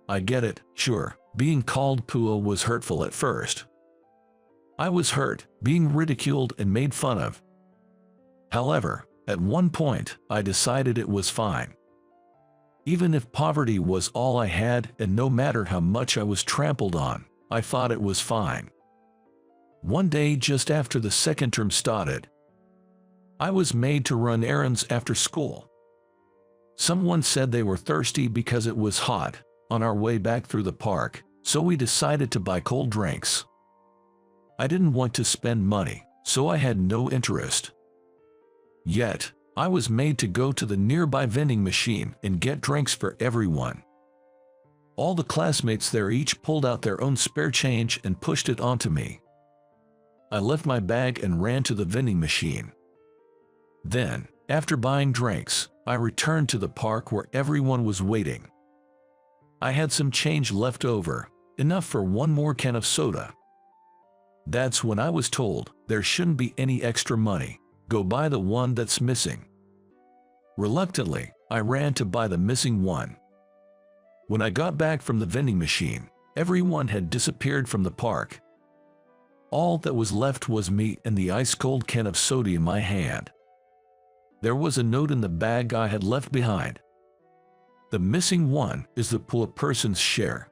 I get it, sure, being called Pua was hurtful at first. I was hurt, being ridiculed and made fun of. However, At one point, I decided it was fine. Even if poverty was all I had and no matter how much I was trampled on, I thought it was fine. One day just after the second term started, I was made to run errands after school. Someone said they were thirsty because it was hot on our way back through the park, so we decided to buy cold drinks. I didn't want to spend money, so I had no interest. Yet, I was made to go to the nearby vending machine and get drinks for everyone. All the classmates there each pulled out their own spare change and pushed it onto me. I left my bag and ran to the vending machine. Then, after buying drinks, I returned to the park where everyone was waiting. I had some change left over, enough for one more can of soda. That's when I was told there shouldn't be any extra money. Go buy the one that's missing. Reluctantly, I ran to buy the missing one. When I got back from the vending machine, everyone had disappeared from the park. All that was left was me and the ice-cold can of soda in my hand. There was a note in the bag I had left behind. The missing one is the poor person's share.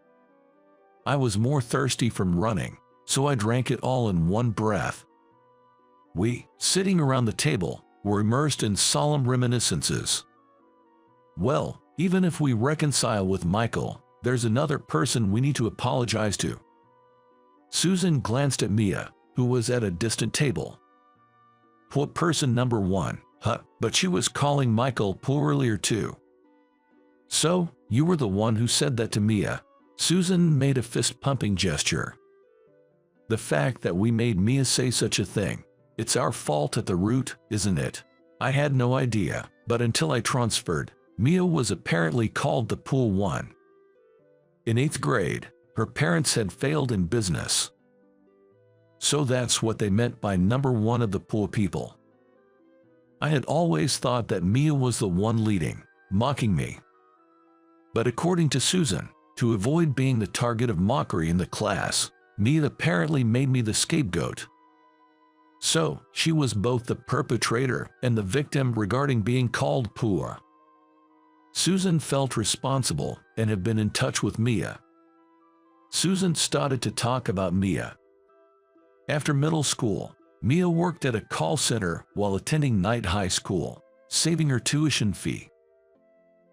I was more thirsty from running, so I drank it all in one breath. We, sitting around the table, were immersed in solemn reminiscences. Well, even if we reconcile with Michael, there's another person we need to apologize to. Susan glanced at Mia, who was at a distant table. Poor person number one, but she was calling Michael poor earlier too. So, you were the one who said that to Mia. Susan made a fist-pumping gesture. The fact that we made Mia say such a thing, it's our fault at the root, isn't it? I had no idea, but until I transferred, Mia was apparently called the poor one. In 8th grade, her parents had failed in business. So that's what they meant by number one of the poor people. I had always thought that Mia was the one leading, mocking me. But according to Susan, to avoid being the target of mockery in the class, Mia apparently made me the scapegoat. So, she was both the perpetrator and the victim regarding being called poor. Susan felt responsible and had been in touch with Mia. Susan started to talk about Mia. After middle school, Mia worked at a call center while attending night high school, saving her tuition fee.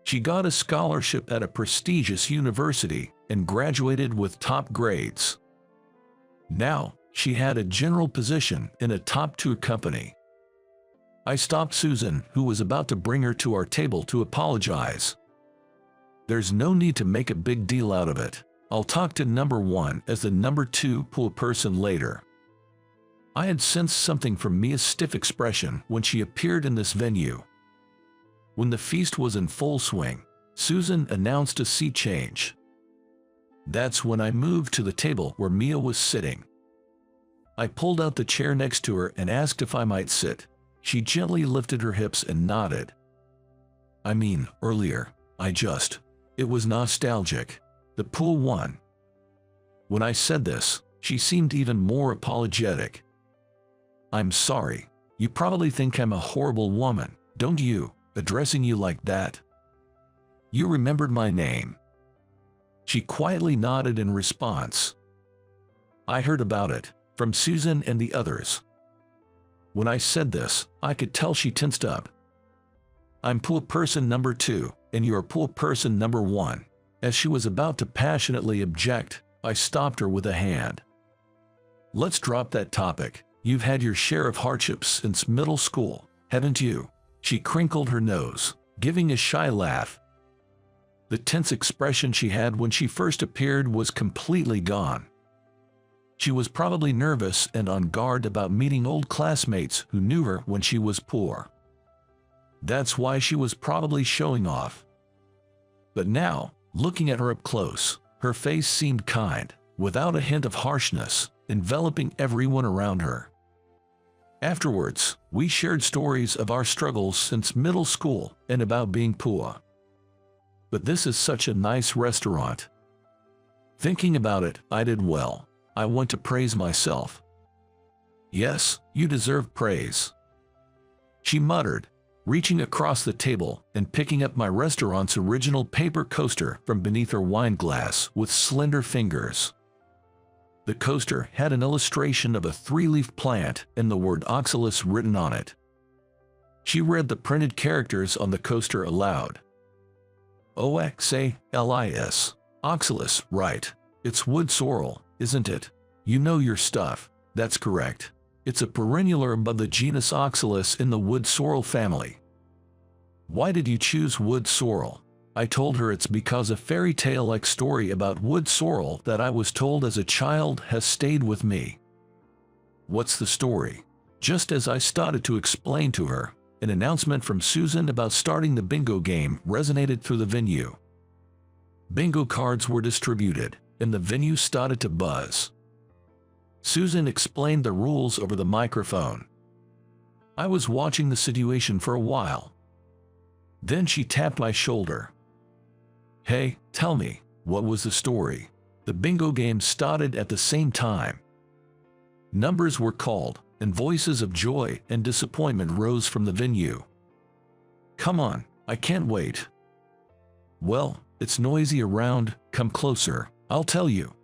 She got a scholarship at a prestigious university and graduated with top grades. Now, she had a general position in a top-tier company. I stopped Susan, who was about to bring her to our table, to apologize. There's no need to make a big deal out of it. I'll talk to number one as the number two poor person later. I had sensed something from Mia's stiff expression when she appeared in this venue. When the feast was in full swing, Susan announced a seat change. That's when I moved to the table where Mia was sitting. I pulled out the chair next to her and asked if I might sit. She gently lifted her hips and nodded. I mean, earlier, it was nostalgic. The poor one. When I said this, she seemed even more apologetic. I'm sorry. You probably think I'm a horrible woman, don't you, addressing you like that? You remembered my name. She quietly nodded in response. I heard about it, from Susan and the others. When I said this, I could tell she tensed up. I'm poor person number two, and you're poor person number one. As she was about to passionately object, I stopped her with a hand. Let's drop that topic. You've had your share of hardships since middle school, haven't you? She crinkled her nose, giving a shy laugh. The tense expression she had when she first appeared was completely gone. She was probably nervous and on guard about meeting old classmates who knew her when she was poor. That's why she was probably showing off. But now, looking at her up close, her face seemed kind, without a hint of harshness, enveloping everyone around her. Afterwards, we shared stories of our struggles since middle school and about being poor. But this is such a nice restaurant. Thinking about it, I did well. I want to praise myself. Yes, you deserve praise. She muttered, reaching across the table and picking up my restaurant's original paper coaster from beneath her wine glass with slender fingers. The coaster had an illustration of a three-leaf plant and the word oxalis written on it. She read the printed characters on the coaster aloud. Oxalis. Oxalis, right. It's wood sorrel, isn't it? You know your stuff. That's correct. It's a perennial herb of the genus Oxalis in the wood sorrel family. Why did you choose wood sorrel? I told her it's because a fairy tale-like story about wood sorrel that I was told as a child has stayed with me. What's the story? Just as I started to explain to her, an announcement from Susan about starting the bingo game resonated through the venue. Bingo cards were distributed, and the venue started to buzz. Susan explained the rules over the microphone. I was watching the situation for a while. Then she tapped my shoulder. Hey, tell me, what was the story? The bingo game started at the same time. Numbers were called, and voices of joy and disappointment rose from the venue. Come on, I can't wait. Well, it's noisy around, come closer, I'll tell you.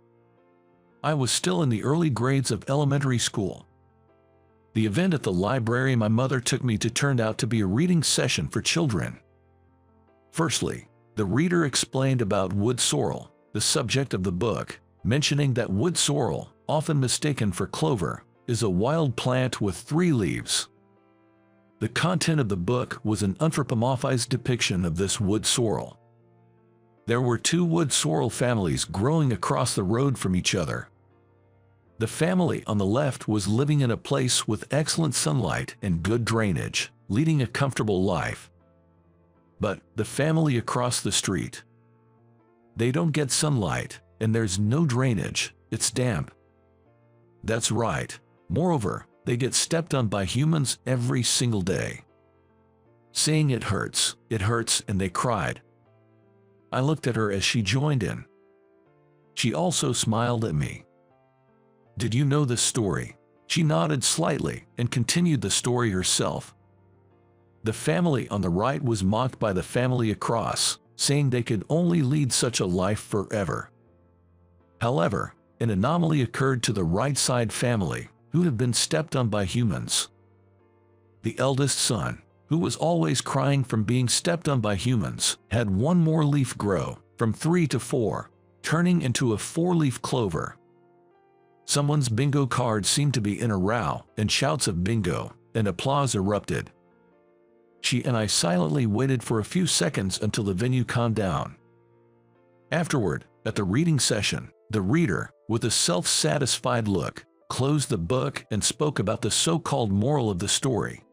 I was still in the early grades of elementary school. The event at the library my mother took me to turned out to be a reading session for children. Firstly, the reader explained about wood sorrel, the subject of the book, mentioning that wood sorrel, often mistaken for clover, is a wild plant with 3 leaves. The content of the book was an anthropomorphized depiction of this wood sorrel. There were 2 wood sorrel families growing across the road from each other. The family on the left was living in a place with excellent sunlight and good drainage, leading a comfortable life. But the family across the street, they don't get sunlight, and there's no drainage, it's damp. That's right. Moreover, they get stepped on by humans every single day. Saying it hurts, and they cried. I looked at her as she joined in. She also smiled at me. Did you know this story? She nodded slightly and continued the story herself. The family on the right was mocked by the family across, saying they could only lead such a life forever. However, an anomaly occurred to the right side family, who had been stepped on by humans. The eldest son, who was always crying from being stepped on by humans, had 1 more leaf grow, from 3 to 4, turning into a 4-leaf clover. Someone's bingo card seemed to be in a row, and shouts of bingo and applause erupted. She and I silently waited for a few seconds until the venue calmed down. Afterward, at the reading session, the reader, with a self-satisfied look, closed the book and spoke about the so-called moral of the story.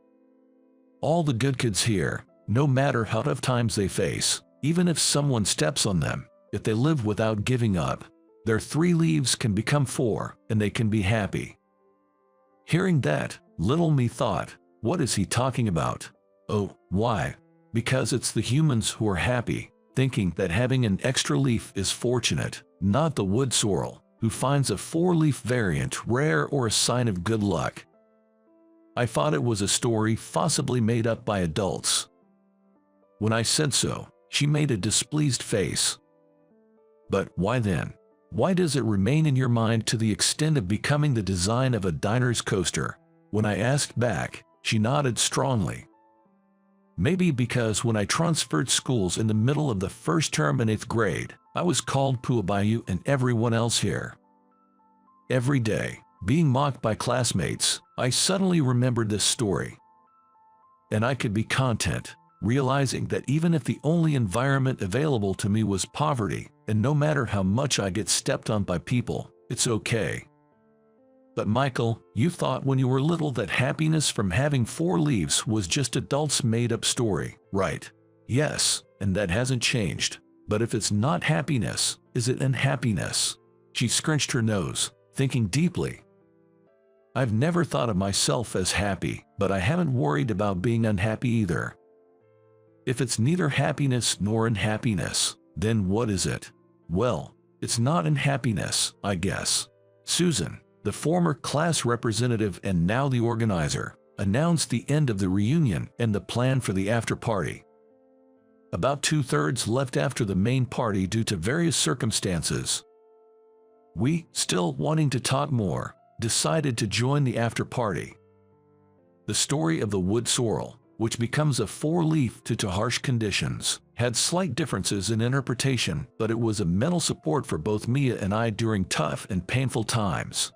All the good kids here, no matter how tough times they face, even if someone steps on them, if they live without giving up, their 3 leaves can become 4, and they can be happy. Hearing that, little me thought, what is he talking about? Oh, why? Because it's the humans who are happy, thinking that having an extra leaf is fortunate, not the wood sorrel, who finds a 4-leaf variant rare or a sign of good luck. I thought it was a story possibly made up by adults. When I said so, she made a displeased face. But why then? Why does it remain in your mind to the extent of becoming the design of a diner's coaster? When I asked back, she nodded strongly. Maybe because when I transferred schools in the middle of the first term in 8th grade, I was called Pua by you and everyone else here. Every day, being mocked by classmates, I suddenly remembered this story. And I could be content, realizing that even if the only environment available to me was poverty, and no matter how much I get stepped on by people, it's okay. But Michael, you thought when you were little that happiness from having 4 leaves was just adults' made-up story, right? Yes, and that hasn't changed. But if it's not happiness, is it unhappiness? She scrunched her nose, thinking deeply. I've never thought of myself as happy, but I haven't worried about being unhappy either. If it's neither happiness nor unhappiness, then what is it? Well, it's not unhappiness, I guess. Susan, the former class representative and now the organizer, announced the end of the reunion and the plan for the after party. About 2/3 left after the main party due to various circumstances. We, still wanting to talk more, decided to join the after party. The story of the wood sorrel, which becomes a four-leaf due to harsh conditions, had slight differences in interpretation, but it was a mental support for both Mia and I during tough and painful times.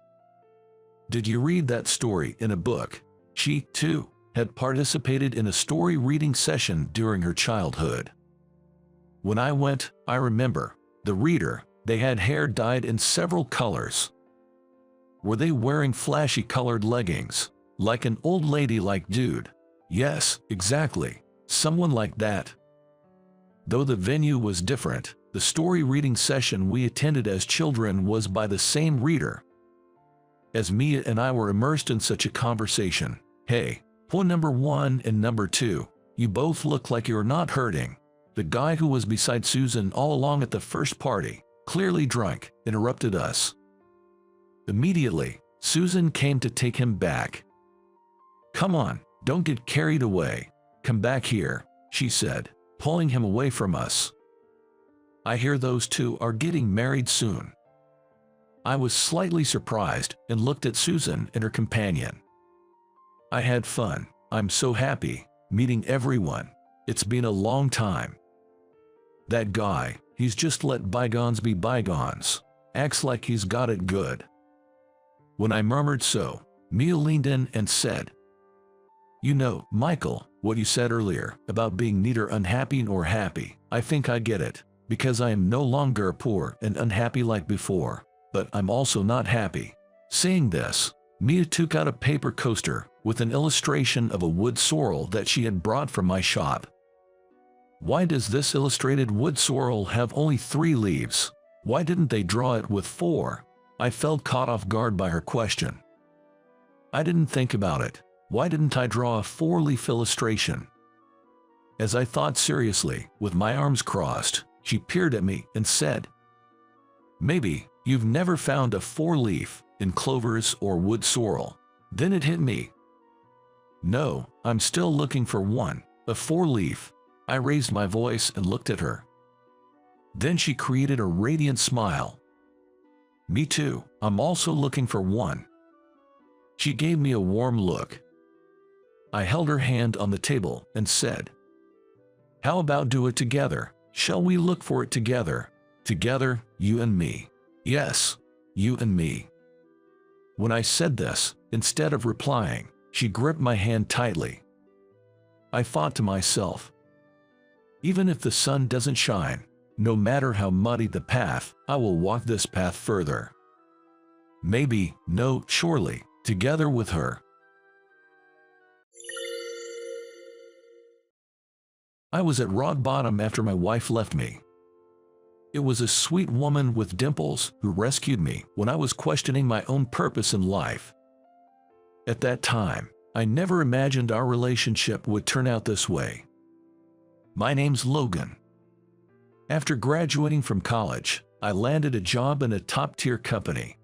Did you read that story in a book? She, too, had participated in a story reading session during her childhood. When I went, I remember, the reader, they had hair dyed in several colors. Were they wearing flashy colored leggings, like an old lady-like dude? Yes, exactly, someone like that. Though the venue was different, the story reading session we attended as children was by the same reader. As Mia and I were immersed in such a conversation, "Hey, point number 1 and number 2, you both look like you're not hurting." The guy who was beside Susan all along at the first party, clearly drunk, interrupted us. Immediately, Susan came to take him back. "Come on, don't get carried away. Come back here," she said, pulling him away from us. "I hear those two are getting married soon." I was slightly surprised and looked at Susan and her companion. "I had fun. I'm so happy, meeting everyone. It's been a long time. That guy, he's just let bygones be bygones. Acts like he's got it good." When I murmured so, Mia leaned in and said, "You know, Michael, what you said earlier about being neither unhappy nor happy, I think I get it, because I am no longer poor and unhappy like before, but I'm also not happy." Saying this, Mia took out a paper coaster with an illustration of a wood sorrel that she had brought from my shop. "Why does this illustrated wood sorrel have only 3 leaves? Why didn't they draw it with 4? I felt caught off guard by her question. I didn't think about it. Why didn't I draw a 4-leaf illustration? As I thought seriously, with my arms crossed, she peered at me and said, "Maybe you've never found a 4-leaf in clovers or wood sorrel." Then it hit me. No, I'm still looking for one, a 4-leaf. I raised my voice and looked at her. Then she created a radiant smile. "Me too, I'm also looking for one." She gave me a warm look. I held her hand on the table and said, "How about do it together? Shall we look for it together? Together, you and me. Yes, you and me." When I said this, instead of replying, she gripped my hand tightly. I thought to myself, even if the sun doesn't shine, no matter how muddy the path, I will walk this path further. Maybe, no, surely, together with her. I was at rock bottom after my wife left me. It was a sweet woman with dimples who rescued me when I was questioning my own purpose in life. At that time, I never imagined our relationship would turn out this way. My name's Logan. After graduating from college, I landed a job in a top-tier company.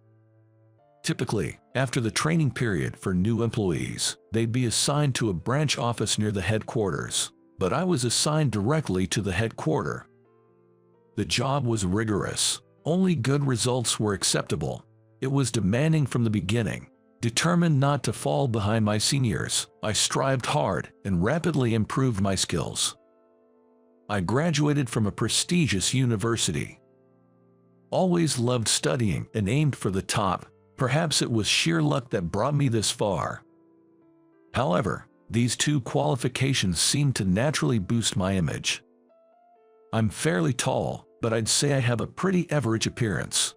Typically, after the training period for new employees, they'd be assigned to a branch office near the headquarters, but I was assigned directly to the headquarters. The job was rigorous. Only good results were acceptable. It was demanding from the beginning. Determined not to fall behind my seniors, I strived hard and rapidly improved my skills. I graduated from a prestigious university. Always loved studying and aimed for the top. Perhaps it was sheer luck that brought me this far. However, these 2 qualifications seemed to naturally boost my image. I'm fairly tall, but I'd say I have a pretty average appearance.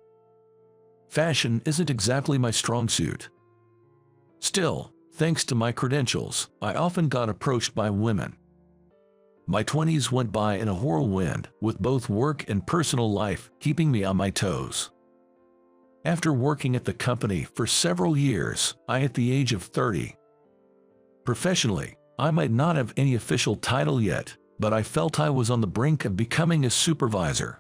Fashion isn't exactly my strong suit. Still, thanks to my credentials, I often got approached by women. My 20s went by in a whirlwind, with both work and personal life keeping me on my toes. After working at the company for several years, I hit the age of 30. Professionally, I might not have any official title yet, but I felt I was on the brink of becoming a supervisor.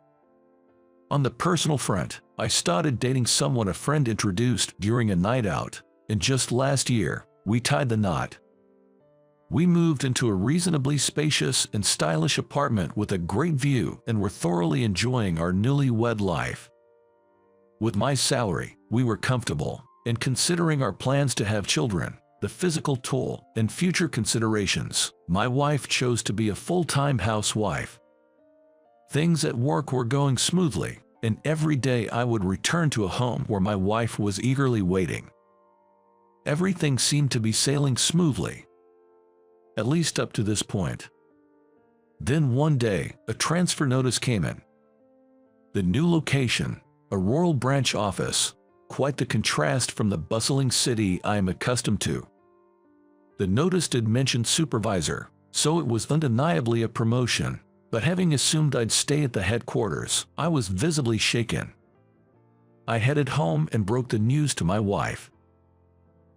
On the personal front, I started dating someone a friend introduced during a night out, and just last year, we tied the knot. We moved into a reasonably spacious and stylish apartment with a great view and were thoroughly enjoying our newlywed life. With my salary, we were comfortable, and considering our plans to have children, the physical toll, and future considerations, my wife chose to be a full-time housewife. Things at work were going smoothly, and every day I would return to a home where my wife was eagerly waiting. Everything seemed to be sailing smoothly, at least up to this point. Then one day, a transfer notice came in. The new location, a rural branch office, quite the contrast from the bustling city I am accustomed to. The notice did mention supervisor, so it was undeniably a promotion, but having assumed I'd stay at the headquarters, I was visibly shaken. I headed home and broke the news to my wife.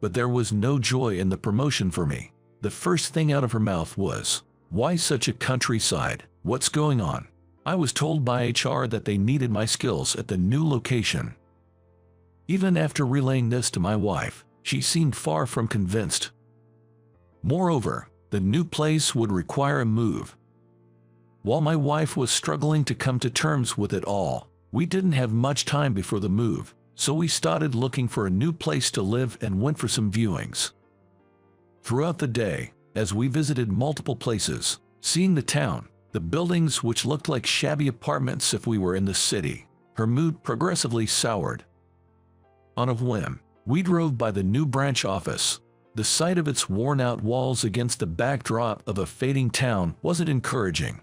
But there was no joy in the promotion for me. The first thing out of her mouth was, "Why such a countryside? What's going on?" I was told by HR that they needed my skills at the new location. Even after relaying this to my wife, she seemed far from convinced. Moreover, the new place would require a move. While my wife was struggling to come to terms with it all, we didn't have much time before the move, so we started looking for a new place to live and went for some viewings. Throughout the day, as we visited multiple places, seeing the town, the buildings which looked like shabby apartments if we were in the city, her mood progressively soured. On a whim, we drove by the new branch office. The sight of its worn-out walls against the backdrop of a fading town wasn't encouraging.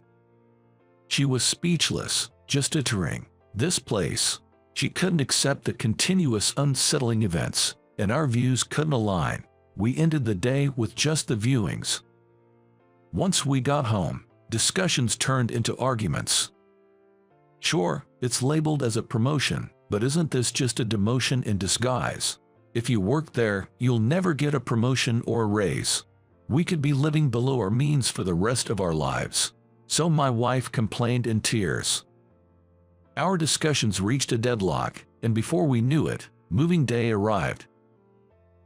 She was speechless, just entering this place. She couldn't accept the continuous unsettling events, and our views couldn't align. We ended the day with just the viewings. Once we got home, discussions turned into arguments. Sure, it's labeled as a promotion, but isn't this just a demotion in disguise? If you work there, you'll never get a promotion or a raise. We could be living below our means for the rest of our lives. So my wife complained in tears. Our discussions reached a deadlock, and before we knew it, moving day arrived.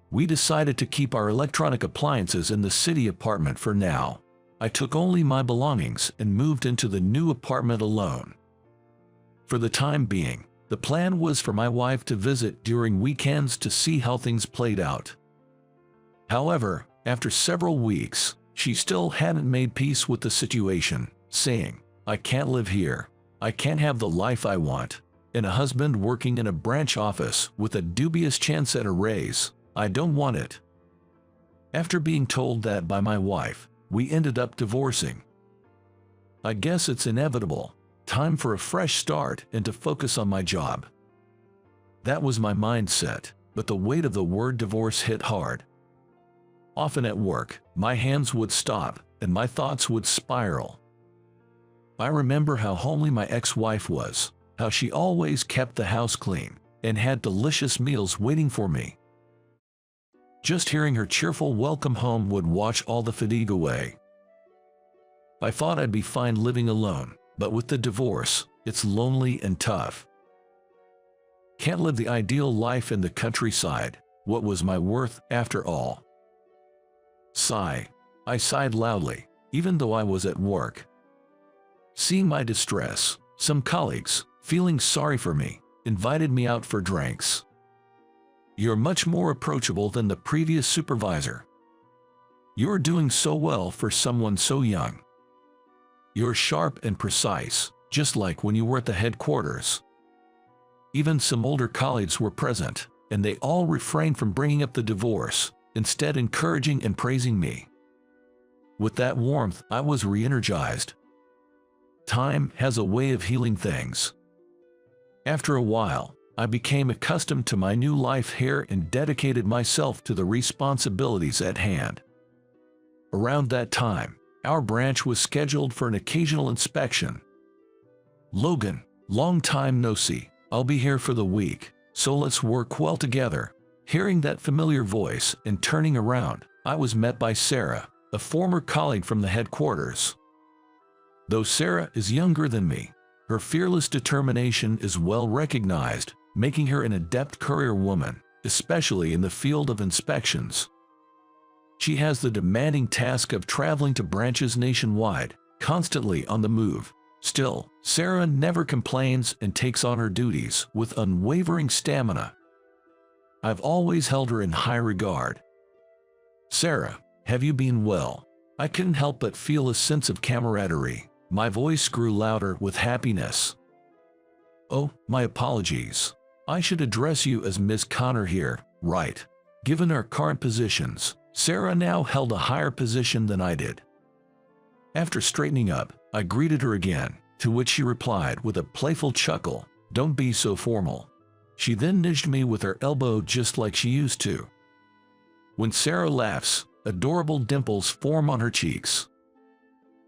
We decided to keep our electronic appliances in the city apartment for now. I took only my belongings and moved into the new apartment alone. For the time being, the plan was for my wife to visit during weekends to see how things played out. However, after several weeks, she still hadn't made peace with the situation, saying, "I can't live here. I can't have the life I want. And a husband working in a branch office with a dubious chance at a raise. I don't want it." After being told that by my wife, we ended up divorcing. I guess it's inevitable. Time for a fresh start and to focus on my job. That was my mindset, but the weight of the word divorce hit hard. Often at work, my hands would stop and my thoughts would spiral. I remember how homely my ex-wife was, how she always kept the house clean and had delicious meals waiting for me. Just hearing her cheerful welcome home would wash all the fatigue away. I thought I'd be fine living alone, but with the divorce, it's lonely and tough. Can't live the ideal life in the countryside. What was my worth after all? Sigh. I sighed loudly, even though I was at work. Seeing my distress, some colleagues, feeling sorry for me, invited me out for drinks. "You're much more approachable than the previous supervisor. You're doing so well for someone so young. You're sharp and precise, just like when you were at the headquarters." Even some older colleagues were present, and they all refrained from bringing up the divorce, instead encouraging and praising me. With that warmth, I was re-energized. Time has a way of healing things. After a while, I became accustomed to my new life here and dedicated myself to the responsibilities at hand. Around that time, our branch was scheduled for an occasional inspection. "Logan, long time no see. I'll be here for the week, so let's work well together." Hearing that familiar voice and turning around, I was met by Sarah, a former colleague from the headquarters. Though Sarah is younger than me, her fearless determination is well recognized, making her an adept career woman, especially in the field of inspections. She has the demanding task of traveling to branches nationwide, constantly on the move. Still, Sarah never complains and takes on her duties with unwavering stamina. I've always held her in high regard. Sarah, have you been well? I couldn't help but feel a sense of camaraderie. My voice grew louder with happiness. Oh, my apologies. I should address you as Miss Connor here, right? Given our current positions, Sarah now held a higher position than I did. After straightening up, I greeted her again, to which she replied with a playful chuckle, "Don't be so formal." She then nudged me with her elbow just like she used to. When Sarah laughs, adorable dimples form on her cheeks.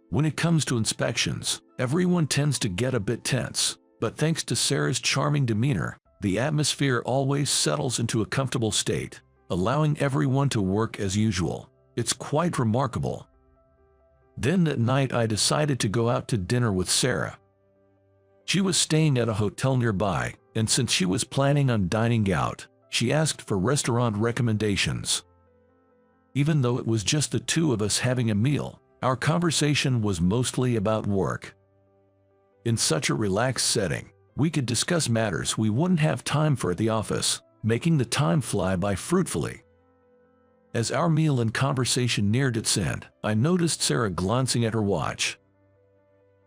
When it comes to inspections, everyone tends to get a bit tense, but thanks to Sarah's charming demeanor, the atmosphere always settles into a comfortable state, allowing everyone to work as usual. It's quite remarkable. Then at night I decided to go out to dinner with Sarah. She was staying at a hotel nearby, and since she was planning on dining out, she asked for restaurant recommendations. Even though it was just the two of us having a meal, our conversation was mostly about work. In such a relaxed setting, we could discuss matters we wouldn't have time for at the office, making the time fly by fruitfully. As our meal and conversation neared its end, I noticed Sarah glancing at her watch.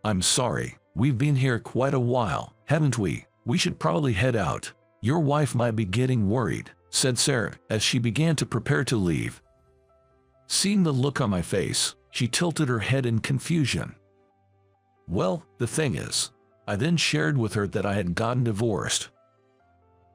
"I'm sorry, we've been here quite a while, haven't we? We should probably head out. Your wife might be getting worried," said Sarah as she began to prepare to leave. Seeing the look on my face, she tilted her head in confusion. "Well, the thing is," I then shared with her that I had gotten divorced.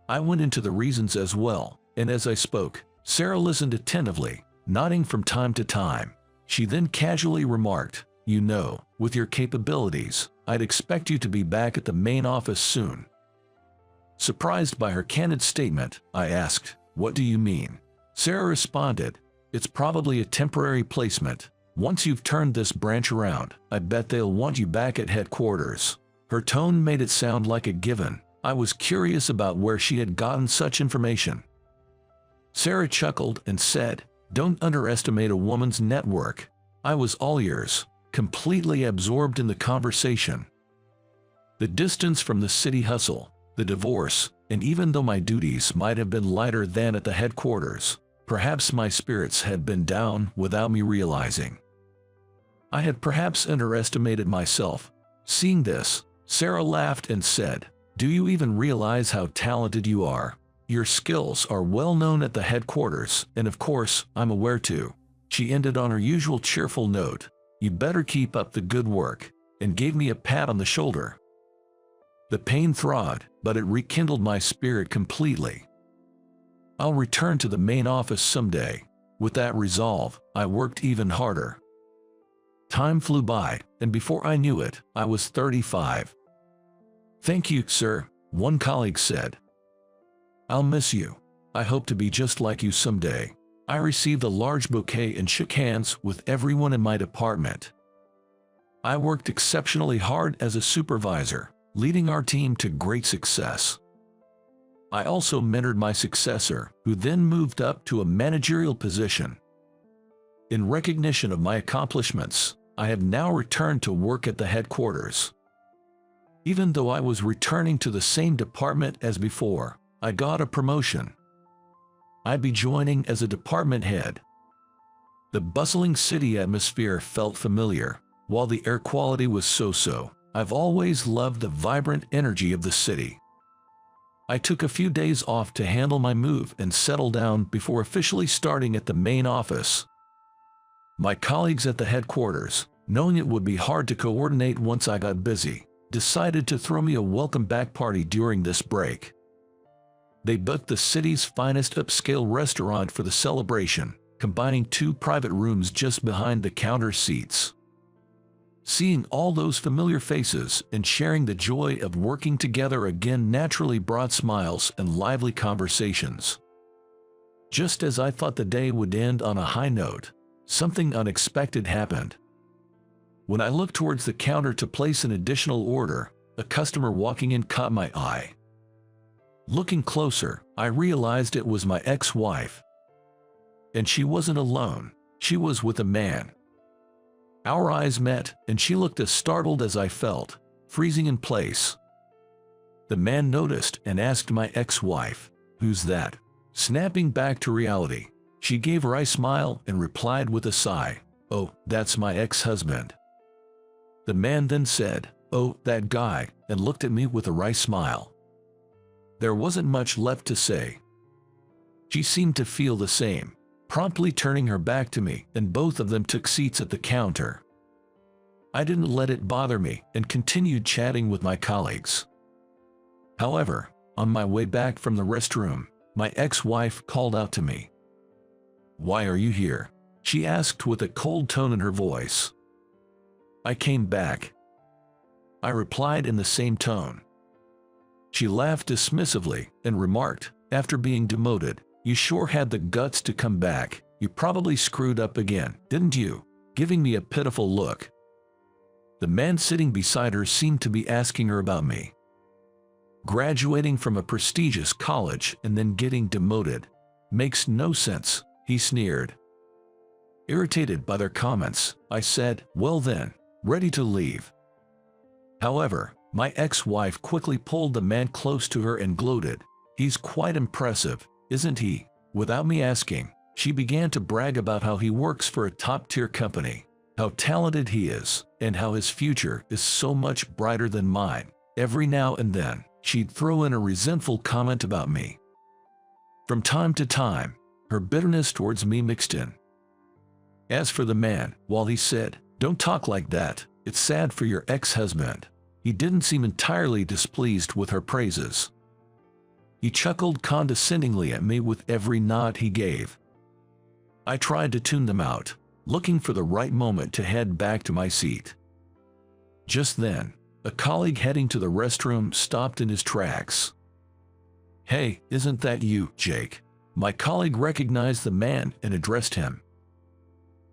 I went into the reasons as well, and as I spoke, Sarah listened attentively, nodding from time to time. She then casually remarked, "You know, with your capabilities, I'd expect you to be back at the main office soon." Surprised by her candid statement, I asked, "What do you mean?" Sarah responded, "It's probably a temporary placement. Once you've turned this branch around, I bet they'll want you back at headquarters." Her tone made it sound like a given. I was curious about where she had gotten such information. Sarah chuckled and said, "Don't underestimate a woman's network." I was all ears, completely absorbed in the conversation. The distance from the city hustle, the divorce, and even though my duties might have been lighter than at the headquarters, perhaps my spirits had been down without me realizing. I had perhaps underestimated myself. Seeing this, Sarah laughed and said, "Do you even realize how talented you are? Your skills are well known at the headquarters, and of course, I'm aware too." She ended on her usual cheerful note, "You better keep up the good work," and gave me a pat on the shoulder. The pain thawed, but it rekindled my spirit completely. I'll return to the main office someday. With that resolve, I worked even harder. Time flew by, and before I knew it, I was 35. "Thank you, sir," one colleague said. "I'll miss you. I hope to be just like you someday." I received a large bouquet and shook hands with everyone in my department. I worked exceptionally hard as a supervisor, leading our team to great success. I also mentored my successor, who then moved up to a managerial position. In recognition of my accomplishments, I have now returned to work at the headquarters. Even though I was returning to the same department as before, I got a promotion. I'd be joining as a department head. The bustling city atmosphere felt familiar, while the air quality was so-so. I've always loved the vibrant energy of the city. I took a few days off to handle my move and settle down before officially starting at the main office. My colleagues at the headquarters, knowing it would be hard to coordinate once I got busy, decided to throw me a welcome back party during this break. They booked the city's finest upscale restaurant for the celebration, combining 2 private rooms just behind the counter seats. Seeing all those familiar faces and sharing the joy of working together again naturally brought smiles and lively conversations. Just as I thought the day would end on a high note, something unexpected happened. When I looked towards the counter to place an additional order, a customer walking in caught my eye. Looking closer, I realized it was my ex-wife. And she wasn't alone. She was with a man. Our eyes met, and she looked as startled as I felt, freezing in place. The man noticed and asked my ex-wife, "Who's that?" Snapping back to reality, she gave a wry smile and replied with a sigh, "Oh, that's my ex-husband." The man then said, "Oh, that guy," and looked at me with a wry smile. There wasn't much left to say. She seemed to feel the same, promptly turning her back to me, and both of them took seats at the counter. I didn't let it bother me and continued chatting with my colleagues. However, on my way back from the restroom, my ex-wife called out to me. "Why are you here?" she asked with a cold tone in her voice. "I came back," I replied in the same tone. She laughed dismissively and remarked, after being demoted, "You sure had the guts to come back. You probably screwed up again, didn't you?" giving me a pitiful look. The man sitting beside her seemed to be asking her about me. Graduating from a prestigious college and then getting demoted. Makes no sense, he sneered. Irritated by their comments, I said, "Well then, ready to leave." However, my ex-wife quickly pulled the man close to her and gloated, "He's quite impressive, isn't he?" Without me asking, she began to brag about how he works for a top-tier company, how talented he is, and how his future is so much brighter than mine. Every now and then, she'd throw in a resentful comment about me. From time to time, her bitterness towards me mixed in. As for the man, while he said, "Don't talk like that, it's sad for your ex-husband," he didn't seem entirely displeased with her praises. He chuckled condescendingly at me with every nod he gave. I tried to tune them out, looking for the right moment to head back to my seat. Just then, a colleague heading to the restroom stopped in his tracks. "Hey, isn't that you, Jake?" My colleague recognized the man and addressed him.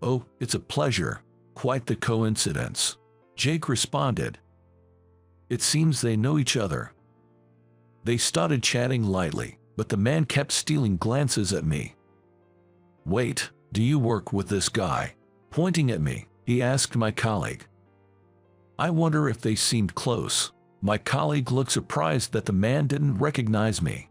"Oh, it's a pleasure. Quite the coincidence," Jake responded. It seems they know each other. They started chatting lightly, but the man kept stealing glances at me. "Wait, do you work with this guy?" Pointing at me, he asked my colleague. I wonder if they seemed close. My colleague looked surprised that the man didn't recognize me.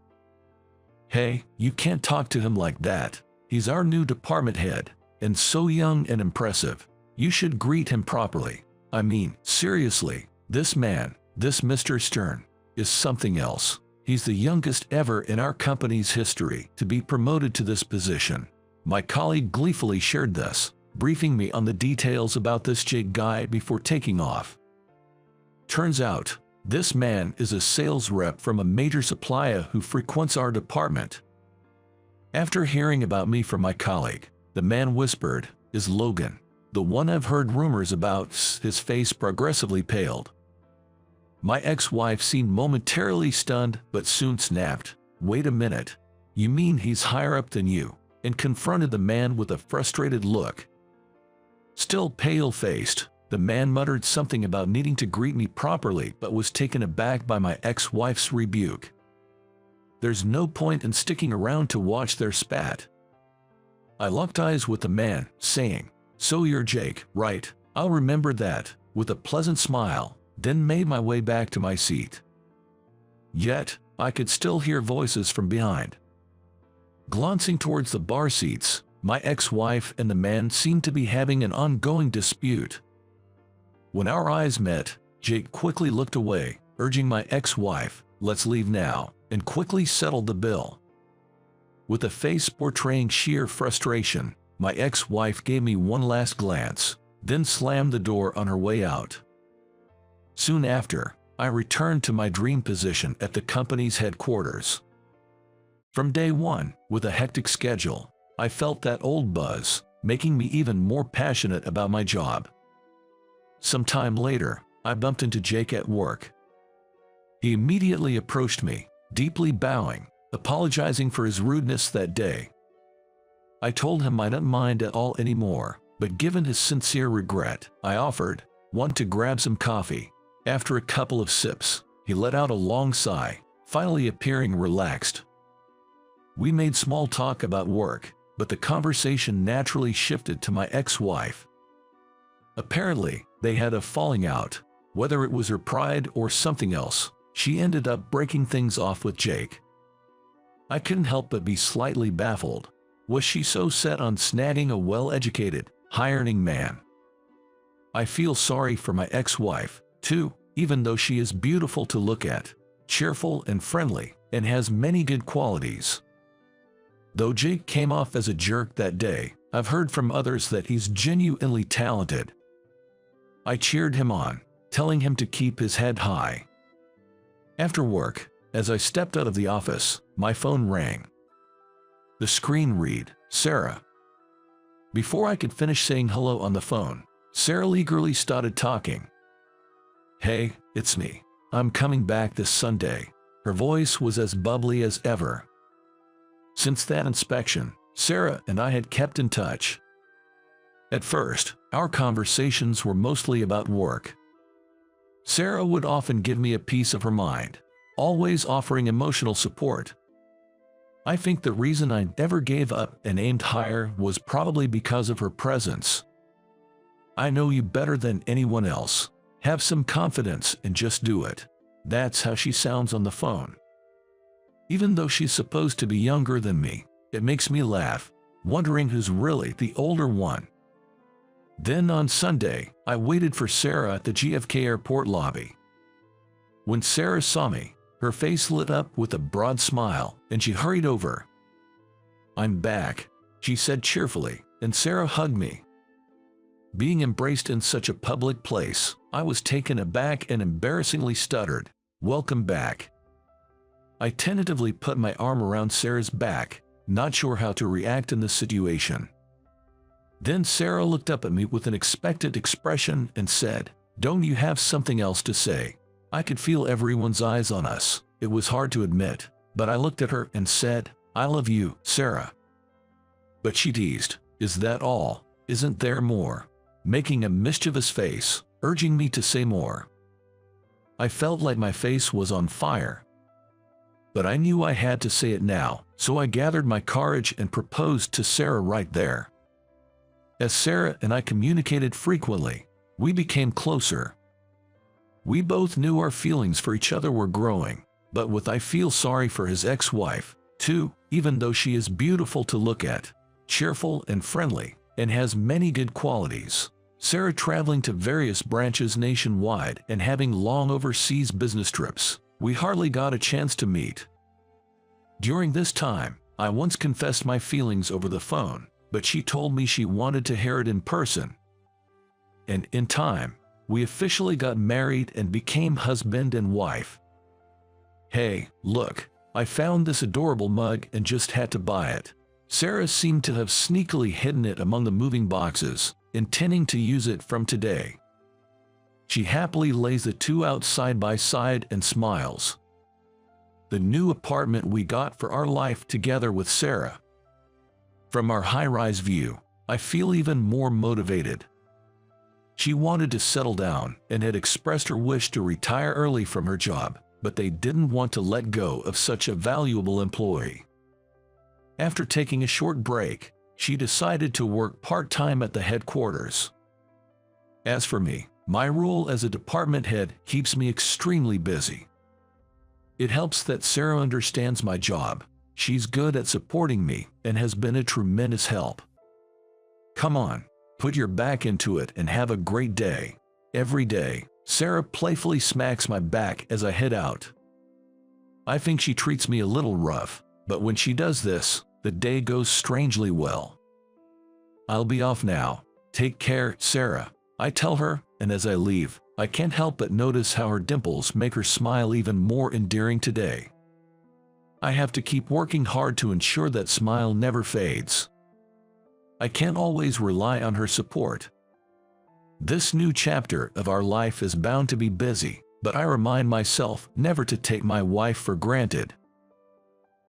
"Hey, you can't talk to him like that. He's our new department head, and so young and impressive. You should greet him properly. I mean, seriously, this man, this Mr. Stern, is something else. He's the youngest ever in our company's history to be promoted to this position." My colleague gleefully shared this, briefing me on the details about this Jake guy before taking off. Turns out, this man is a sales rep from a major supplier who frequents our department. After hearing about me from my colleague, the man whispered, "Is Logan the one I've heard rumors about?" His face progressively paled. My ex-wife seemed momentarily stunned but soon snapped, "Wait a minute. You mean he's higher up than you?" and confronted the man with a frustrated look. Still pale-faced, the man muttered something about needing to greet me properly but was taken aback by my ex-wife's rebuke. There's no point in sticking around to watch their spat. I locked eyes with the man, saying, "So you're Jake, right? I'll remember that," with a pleasant smile, then made my way back to my seat. Yet, I could still hear voices from behind. Glancing towards the bar seats, my ex-wife and the man seemed to be having an ongoing dispute. When our eyes met, Jake quickly looked away, urging my ex-wife, "Let's leave now," and quickly settled the bill. With a face portraying sheer frustration, my ex-wife gave me one last glance, then slammed the door on her way out. Soon after, I returned to my dream position at the company's headquarters. From day one, with a hectic schedule, I felt that old buzz, making me even more passionate about my job. Some time later, I bumped into Jake at work. He immediately approached me, deeply bowing, apologizing for his rudeness that day. I told him I didn't mind at all anymore, but given his sincere regret, I offered, "Want to grab some coffee?" After a couple of sips, he let out a long sigh, finally appearing relaxed. We made small talk about work, but the conversation naturally shifted to my ex-wife. Apparently, they had a falling out. Whether it was her pride or something else, she ended up breaking things off with Jake. I couldn't help but be slightly baffled. Was she so set on snagging a well-educated, high-earning man? I feel sorry for my ex-wife, too, even though she is beautiful to look at, cheerful and friendly, and has many good qualities. Though Jake came off as a jerk that day, I've heard from others that he's genuinely talented. I cheered him on, telling him to keep his head high. After work, as I stepped out of the office, my phone rang. The screen read, "Sarah." Before I could finish saying hello on the phone, Sarah eagerly started talking. "Hey, it's me. I'm coming back this Sunday." Her voice was as bubbly as ever. Since that inspection, Sarah and I had kept in touch. At first, our conversations were mostly about work. Sarah would often give me a piece of her mind, always offering emotional support. I think the reason I never gave up and aimed higher was probably because of her presence. "I know you better than anyone else. Have some confidence and just do it." That's how she sounds on the phone. Even though she's supposed to be younger than me, it makes me laugh, wondering who's really the older one. Then on Sunday, I waited for Sarah at the JFK airport lobby. When Sarah saw me, her face lit up with a broad smile, and she hurried over. "I'm back," she said cheerfully, and Sarah hugged me. Being embraced in such a public place, I was taken aback and embarrassingly stuttered, "Welcome back." I tentatively put my arm around Sarah's back, not sure how to react in this situation. Then Sarah looked up at me with an expectant expression and said, "Don't you have something else to say?" I could feel everyone's eyes on us. It was hard to admit, but I looked at her and said, "I love you, Sarah." But she teased, "Is that all? Isn't there more?" making a mischievous face, urging me to say more. I felt like my face was on fire. But I knew I had to say it now, so I gathered my courage and proposed to Sarah right there. As Sarah and I communicated frequently, we became closer. We both knew our feelings for each other were growing, but with I feel sorry for his ex-wife, too, even though she is beautiful to look at, cheerful and friendly, and has many good qualities. Sarah traveling to various branches nationwide and having long overseas business trips, we hardly got a chance to meet. During this time, I once confessed my feelings over the phone, but she told me she wanted to hear it in person. And in time, we officially got married and became husband and wife. "Hey, look, I found this adorable mug and just had to buy it." Sarah seemed to have sneakily hidden it among the moving boxes, intending to use it from today. She happily lays the two out side by side and smiles. The new apartment we got for our life together with Sarah. From our high-rise view, I feel even more motivated. She wanted to settle down and had expressed her wish to retire early from her job, but they didn't want to let go of such a valuable employee. After taking a short break, she decided to work part-time at the headquarters. As for me, my role as a department head keeps me extremely busy. It helps that Sarah understands my job. She's good at supporting me and has been a tremendous help. "Come on, put your back into it and have a great day." Every day, Sarah playfully smacks my back as I head out. I think she treats me a little rough, but when she does this, the day goes strangely well. "I'll be off now. Take care, Sarah," I tell her, and as I leave, I can't help but notice how her dimples make her smile even more endearing today. I have to keep working hard to ensure that smile never fades. I can't always rely on her support. This new chapter of our life is bound to be busy, but I remind myself never to take my wife for granted.